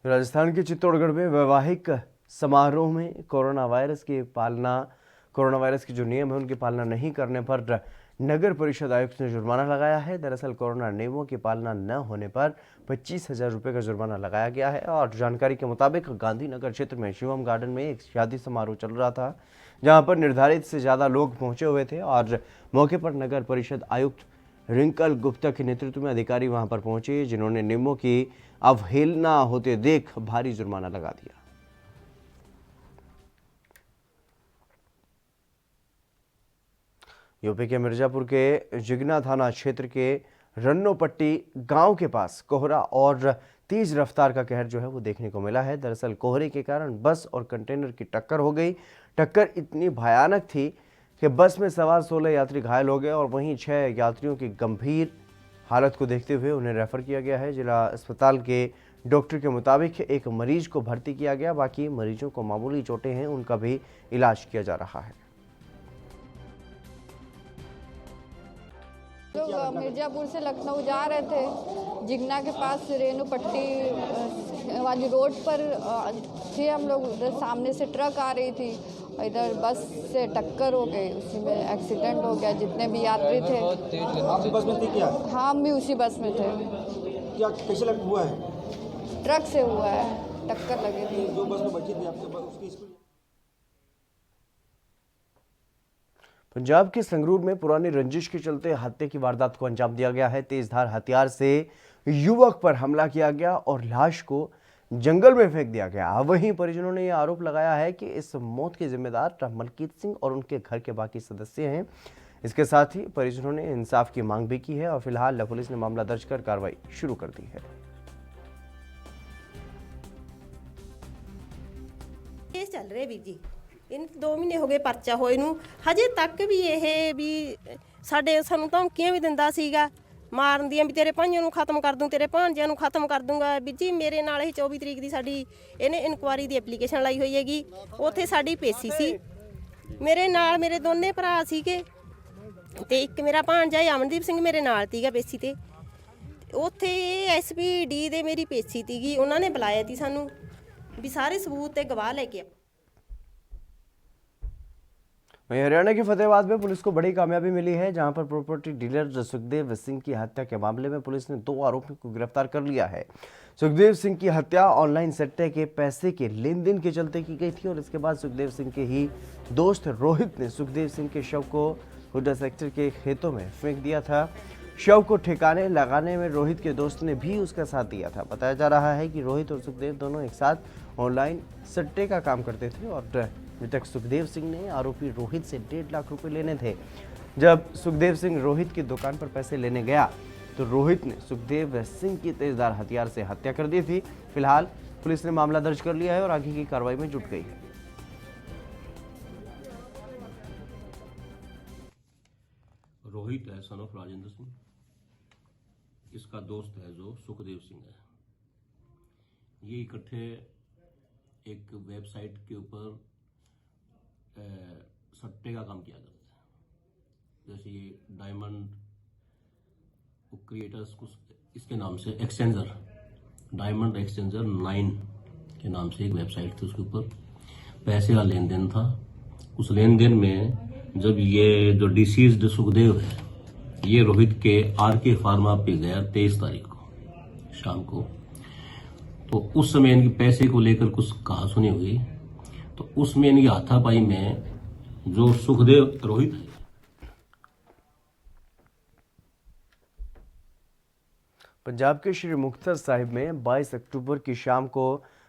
राजस्थान के चित्तौड़गढ़ में वैवाहिक समारोह में कोरोना वायरस के जो नियम है उनकी पालना नहीं करने पर नगर परिषद आयुक्त ने जुर्माना लगाया है। दरअसल कोरोना नियमों की पालना न होने पर 25,000 रुपये का जुर्माना लगाया गया है। और जानकारी के मुताबिक गांधीनगर क्षेत्र में शिवम गार्डन में एक शादी समारोह चल रहा था, जहां पर निर्धारित से ज़्यादा लोग पहुंचे हुए थे और मौके पर नगर परिषद आयुक्त रिंकल गुप्ता के नेतृत्व में अधिकारी वहां पर पहुंचे, जिन्होंने नियमों की अवहेलना होते देख भारी जुर्माना लगा दिया। यूपी के मिर्जापुर के जिगना थाना क्षेत्र के रन्नोपट्टी गांव के पास कोहरा और तेज रफ्तार का कहर जो है वो देखने को मिला है। दरअसल कोहरे के कारण बस और कंटेनर की टक्कर हो गई। टक्कर इतनी भयानक थी कि बस में सवार 16 यात्री घायल हो गए और वहीं 6 यात्रियों की गंभीर हालत को देखते हुए उन्हें रेफर किया गया है। जिला अस्पताल के डॉक्टर के मुताबिक एक मरीज को भर्ती किया गया, बाकी मरीजों को मामूली चोटें हैं, उनका भी इलाज किया जा रहा है। लोग मिर्जापुर से लखनऊ जा रहे थे, जिगना के पास रेणु पट्टी वाली रोड पर थे हम लोग। उधर सामने से ट्रक आ रही थी, इधर बस से टक्कर हो गई, उसी में एक्सीडेंट हो गया। जितने भी यात्री थे। आप बस में थे क्या? हाँ, हम भी उसी बस में थे। क्या कैसे हुआ है? ट्रक से हुआ है, टक्कर लगी थी। जो बस में बची थी आपके उसकी स्पीड? पंजाब के संगरूर में पुरानी रंजिश के चलते हत्या की वारदात को अंजाम दिया गया है। तेजधार हथियार से युवक पर हमला किया गया और लाश को जंगल में फेंक दिया गया। वहीं परिजनों ने यह आरोप लगाया है कि इस मौत के जिम्मेदार मलकीत सिंह और उनके घर के बाकी सदस्य हैं। इसके साथ ही परिजनों ने इंसाफ की मांग भी की है और फिलहाल पुलिस ने मामला दर्ज कर कार्रवाई शुरू कर दी है। चल रहे वीर जी, इन 2 महीने हो गए परचा होए नूं, हजे तक भी ये भी सानूं धमकियां भी दिंदा सीगा ਮਾਰਨ ਦੀਆਂ ਵੀ ਤੇਰੇ ਭਾਈਆਂ ਨੂੰ ਖਤਮ ਕਰ ਦੂੰ, ਤੇਰੇ ਭਾਂਜਿਆਂ ਨੂੰ ਖਤਮ ਕਰ ਦੂੰਗਾ। ਵੀ ਜੀ ਮੇਰੇ ਨਾਲ ਹੀ 24 ਤਰੀਕ ਦੀ ਸਾਡੀ ਇਹਨੇ ਇਨਕੁਆਰੀ ਦੀ ਐਪਲੀਕੇਸ਼ਨ ਲਾਈ ਹੋਈ ਹੈਗੀ। ਉੱਥੇ ਸਾਡੀ ਪੇਸ਼ੀ ਸੀ, ਮੇਰੇ ਨਾਲ ਮੇਰੇ ਦੋਨੇ ਭਰਾ ਸੀਗੇ ਤੇ ਇੱਕ ਮੇਰਾ ਭਾਂਜਾ ਅਮਨਦੀਪ ਸਿੰਘ ਮੇਰੇ ਨਾਲ ਸੀਗਾ ਪੇਸ਼ੀ ਤੇ। ਉੱਥੇ ਐਸਪੀਡੀ ਦੇ ਮੇਰੀ ਪੇਸ਼ੀ ਸੀਗੀ, ਉਹਨਾਂ ਨੇ ਬੁਲਾਇਆ ਸੀ ਸਾਨੂੰ ਵੀ ਸਾਰੇ सबूत ਤੇ गवाह लेके आओ। वहीं हरियाणा के फतेहाबाद में पुलिस को बड़ी कामयाबी मिली है, जहां पर प्रॉपर्टी डीलर सुखदेव सिंह की हत्या के मामले में पुलिस ने 2 आरोपियों को गिरफ्तार कर लिया है। सुखदेव सिंह की हत्या ऑनलाइन सट्टे के पैसे के लेन देन के चलते की गई थी और इसके बाद सुखदेव सिंह के ही दोस्त रोहित ने सुखदेव सिंह के शव को हुड्डा सेक्टर के खेतों में फेंक दिया था। शव को ठिकाने लगाने में रोहित के दोस्त ने भी उसका साथ दिया था। बताया जा रहा है कि रोहित और सुखदेव दोनों एक साथ ऑनलाइन सट्टे का काम करते थे और मृतक सुखदेव सिंह ने आरोपी रोहित से 1.5 लाख रुपए लेने थे। जब सुखदेव सिंह रोहित की दुकान पर पैसे लेने गया तो रोहित ने सुखदेव सिंह की तेजधार हथियार से हत्या कर दी थी। फिलहाल पुलिस ने मामला दर्ज कर लिया है और आगे की कार्रवाई में जुट गई है। रोहित है सन ऑफ राजेंद्र सिंह, इसका दोस्त है जो सुखदेव सिंह है। ये इकट्ठे एक वेबसाइट के ऊपर सट्टे का काम किया करते हैं। जैसे ये डायमंड क्रिएटर्स कुछ इसके नाम से एक्सचेंजर, डायमंड एक्सचेंजर 9 के नाम से एक वेबसाइट थी, उसके ऊपर पैसे का लेन देन था। उस लेन देन में जब ये जो डिसीज्ड सुखदेव है ये रोहित के आरके फार्मा पे गया 23 तारीख को शाम को, तो उस समय इनके पैसे को लेकर कुछ कहासुनी हुई। तो उसमें इनकी हाथापाई में जो सुखदेव रोहित है पंजाब के श्री मुक्तसर साहिब में 22 अक्टूबर की शाम को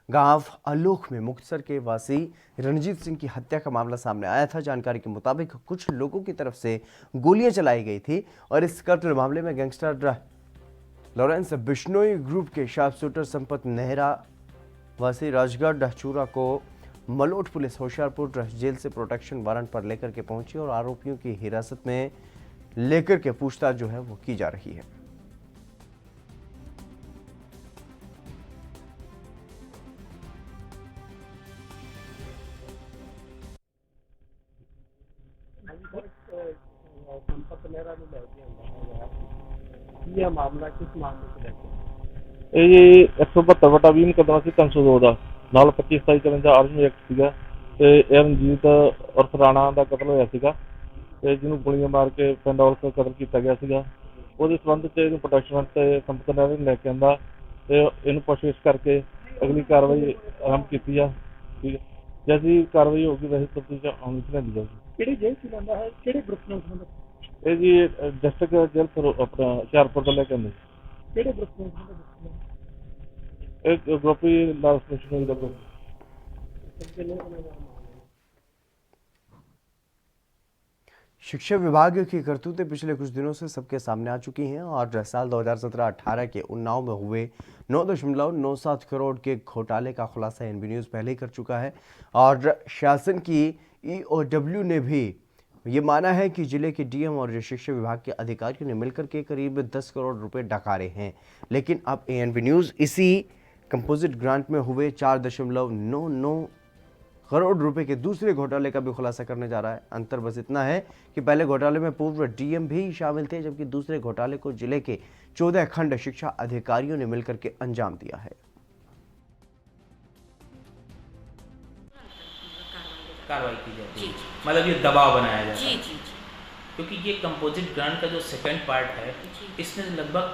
गांव अलोख में मुक्तसर के वासी रणजीत सिंह की हत्या का मामला सामने आया था। जानकारी के मुताबिक कुछ लोगों की तरफ से गोलियां चलाई गई थी और इस कत्ल मामले में गैंगस्टर लॉरेंस बिश्नोई ग्रुप के शार्प शूटर संपत नेहरा वासी राजगढ़ चूरा को मलोट पुलिस होशियारपुर जेल से प्रोटेक्शन वारंट पर लेकर के पहुंची और आरोपियों की हिरासत में लेकर के पूछताछ जो है वो की जा रही है। संपत नेहरा ने ये मामला किस मामले से लेके ਇਹ 172/20 ਮੁਕੱਦਮਾ ਸੀ 302 ਦਾ ਨਾਲ 25/27 ਆਰਮੀ ਐਕਟ ਸੀਗਾ ਤੇ ਰਣਜੀਤ ਉਰਫ ਰਾਣਾ ਦਾ ਕਤਲ ਹੋਇਆ ਸੀਗਾ ਤੇ ਜਿਹਨੂੰ ਗੋਲੀਆਂ ਮਾਰ ਕੇ ਪਿੰਡ ਔਲਖ ਕਤਲ ਕੀਤਾ ਗਿਆ ਸੀਗਾ। ਉਹਦੇ ਸੰਬੰਧ ਚ ਇਹਨੂੰ ਪ੍ਰੋਟੈਕਸ਼ਨ ਤੇ ਸੰਪਤ ਨਹਿਰਾ ਨੇ ਲੈ ਕੇ ਆਂਦਾ ਤੇ ਇਹਨੂੰ ਪੁੱਛਗਿੱਛ ਕਰਕੇ ਅਗਲੀ ਕਾਰਵਾਈ ਆਰੰਭ ਕੀਤੀ ਆ। ਠੀਕ ਹੈ, ਜੈਸੀ ਕਾਰਵਾਈ ਹੋਊਗੀ ਵੈਸੇ ਤਫਤੀਸ਼ ਆਉਣੀ ਚਾਹੀਦੀ ਜਾਊਗੀ। ਕਿਹੜੀ ਜੇਲ੍ਹ ਚ ਰਹਿੰਦਾ ਹੈ, ਕਿਹੜੇ ਗਰੁੱਪ ਨਾਲ ਸੰਬੰਧਿਤ? ਇਹ ਜੀ ਡਿਸਟ੍ਰਿਕਟ ਜੇਲ੍ਹ ਆਪਣਾ ਹੁਸ਼ਿਆਰਪੁਰ ਤੋਂ ਲੈ ਕੇ ਆਉਂਦੇ। ਕਿਹੜੇ ਗਰੁੱਪ ਨਾਲ ਸੰਬੰਧਿਤ? एक ग्रुप ही लास्ट नेशनल का शिक्षा विभाग की करतूतें पिछले कुछ दिनों से सबके सामने आ चुकी हैं और साल 2017-18 के उन्नाव में हुए 9.97 करोड़ के घोटाले का खुलासा एनबी न्यूज़ पहले ही कर चुका है और शासन की EOW ने भी ये माना है कि जिले के डीएम और शिक्षा विभाग के अधिकारियों ने मिलकर के करीब 10 करोड़ रुपए डकारे हैं। लेकिन अब एनबी न्यूज़ इसी कंपोजिट ग्रांट में हुए 4.99 करोड़ रुपए के दूसरे घोटाले का भी खुलासा करने जा रहा है। अंतर बस इतना है कि पहले घोटाले में पूर्व डीएम भी शामिल थे, जबकि दूसरे घोटाले को जिले के 14 खंड शिक्षा अधिकारियों ने मिलकर के अंजाम दिया है। कार्रवाई की जाती है, मतलब ये दबाव बनाया जाता है क्योंकि ये कंपोजिट ग्रांट का जो सेकंड पार्ट है इसमें लगभग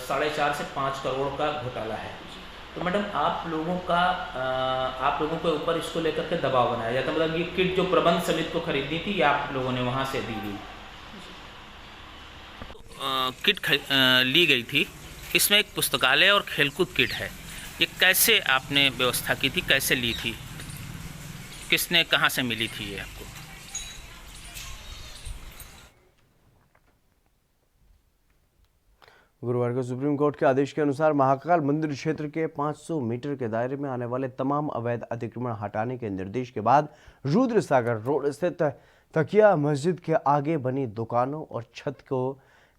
4.5 से 5 करोड़ का घोटाला है। तो मैडम आप लोगों के ऊपर इसको लेकर के दबाव बनाया जाता है। मतलब ये किट जो प्रबंध समिति को खरीदनी थी या आप लोगों ने वहाँ से दी गई किट ली गई थी। इसमें एक पुस्तकालय और खेलकूद किट है। ये कैसे आपने व्यवस्था की थी, कैसे ली थी, किसने कहाँ से मिली थी ये आपको? गुरुवार को सुप्रीम कोर्ट के आदेश के अनुसार महाकाल मंदिर क्षेत्र के 500 मीटर के दायरे में आने वाले तमाम अवैध अतिक्रमण हटाने के निर्देश के बाद रुद्र सागर रोड स्थित तकिया मस्जिद के आगे बनी दुकानों और छत को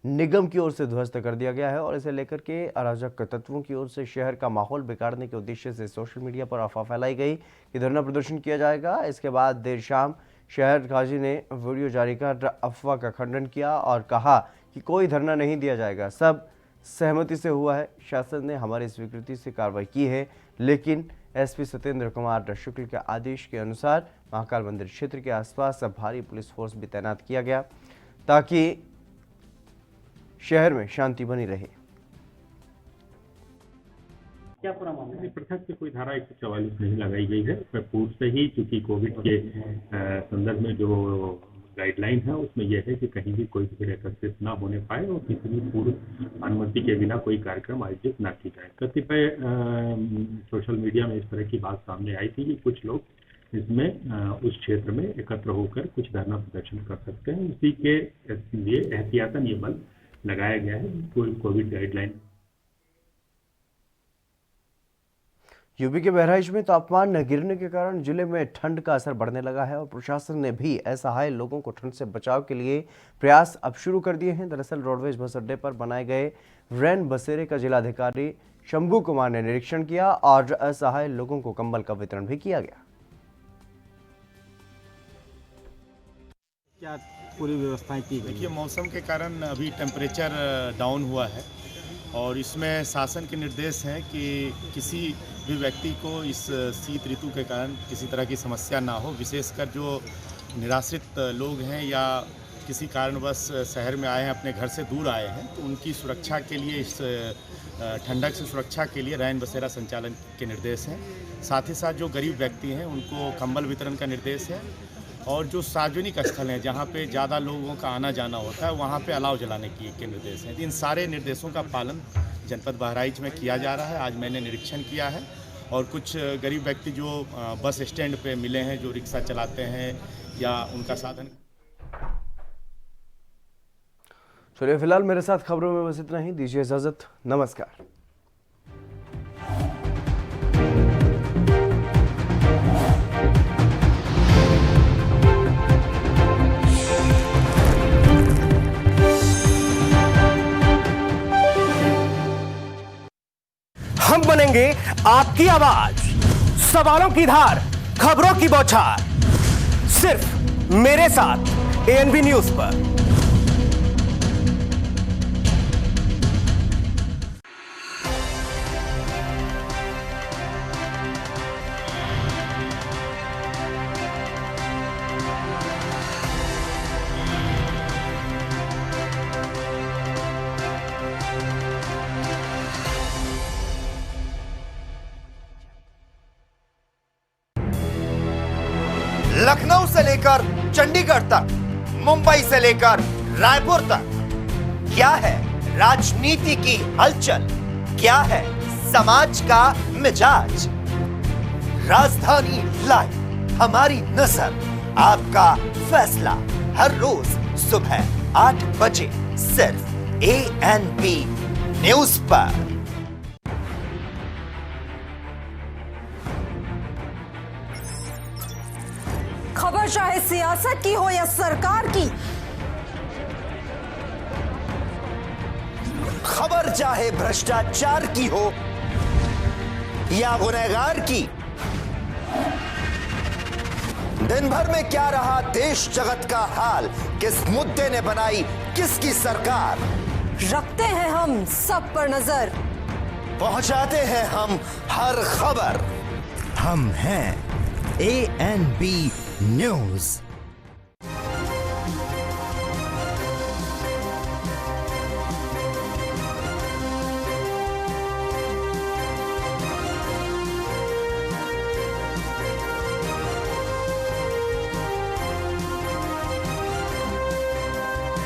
निगम की ओर से ध्वस्त कर दिया गया है और इसे लेकर के अराजक तत्वों की ओर से शहर का माहौल बिगाड़ने के उद्देश्य से सोशल मीडिया पर अफवाह फैलाई गई कि धरना प्रदर्शन किया जाएगा। इसके बाद देर शाम शहर काजी ने वीडियो जारी कर अफवाह का खंडन किया और कहा कि कोई धरना नहीं दिया जाएगा, सब सहमति से हुआ है। शासन ने हमारी स्वीकृति से कार्रवाई की है, लेकिन एसपी सत्येंद्र कुमार शुक्ल के आदेश के अनुसार महाकाल मंदिर क्षेत्र के आसपास भारी पुलिस फोर्स भी तैनात किया गया ताकि शहर में शांति बनी रहे। क्या पूरा मामला? पृथक से कोई धारा 144 नहीं लगाई गई है। पूर्व से ही चूंकि कोविड के संदर्भ में जो गाइडलाइन है उसमें यह है कि कहीं भी कोई भीड़ एकत्रित ना होने पाए और किसी भी पूर्व अनुमति के बिना कोई कार्यक्रम आयोजित न की जाए। कतिपय सोशल मीडिया में इस तरह की बात सामने आई थी कि कुछ लोग इसमें उस क्षेत्र में एकत्र होकर कुछ धरना प्रदर्शन कर सकते हैं। उसी के लिए एहतियातन ये बल लगाया गया है कोविड गाइडलाइन। यूपी के बहराइच में तापमान गिरने के कारण जिले में ठंड का असर बढ़ने लगा है और प्रशासन ने भी असहाय लोगों को ठंड से बचाव के लिए प्रयास अब शुरू कर दिए हैं। दरअसल रोडवेज बस अड्डे पर बनाए गए रैन बसेरे का जिलाधिकारी शंभू कुमार ने निरीक्षण किया और असहाय लोगों को कंबल का वितरण भी किया गया। क्या पूरी व्यवस्थाएं की गई? देखिए, मौसम के कारण अभी टेम्परेचर डाउन हुआ है और इसमें शासन के निर्देश हैं कि किसी भी व्यक्ति को इस शीत ऋतु के कारण किसी तरह की समस्या ना हो। विशेषकर जो निराश्रित लोग हैं या किसी कारणवश शहर में आए हैं, अपने घर से दूर आए हैं, तो उनकी सुरक्षा के लिए, इस ठंडक से सुरक्षा के लिए रैन बसेरा संचालन के निर्देश हैं। साथ ही साथ जो गरीब व्यक्ति हैं उनको कंबल वितरण का निर्देश है और जो सार्वजनिक स्थल हैं जहाँ पे ज़्यादा लोगों का आना जाना होता है वहाँ पे अलाव जलाने के निर्देश हैं। इन सारे निर्देशों का पालन जनपद बहराइच में किया जा रहा है। आज मैंने निरीक्षण किया है और कुछ गरीब व्यक्ति जो बस स्टैंड पे मिले हैं, जो रिक्शा चलाते हैं या उनका साधन। चलिए, फिलहाल मेरे साथ खबरों में बस इतना ही। दीजिए इजाजत, नमस्कार। हम बनेंगे आपकी आवाज, सवालों की धार, खबरों की बौछार, सिर्फ मेरे साथ एएनबी न्यूज पर। लखनऊ से लेकर चंडीगढ़ तक, मुंबई से लेकर रायपुर तक, क्या है राजनीति की हलचल, क्या है समाज का मिजाज। राजधानी लाइव, हमारी नजर, आपका फैसला, हर रोज सुबह 8 बजे सिर्फ एएनबी न्यूज पर। खबर चाहे सियासत की हो या सरकार की, खबर चाहे भ्रष्टाचार की हो या गुनहगार की, दिन भर में क्या रहा देश जगत का हाल, किस मुद्दे ने बनाई किसकी सरकार, रखते हैं हम सब पर नजर, पहुंचाते हैं हम हर खबर। हम हैं एएनबी न्यूज।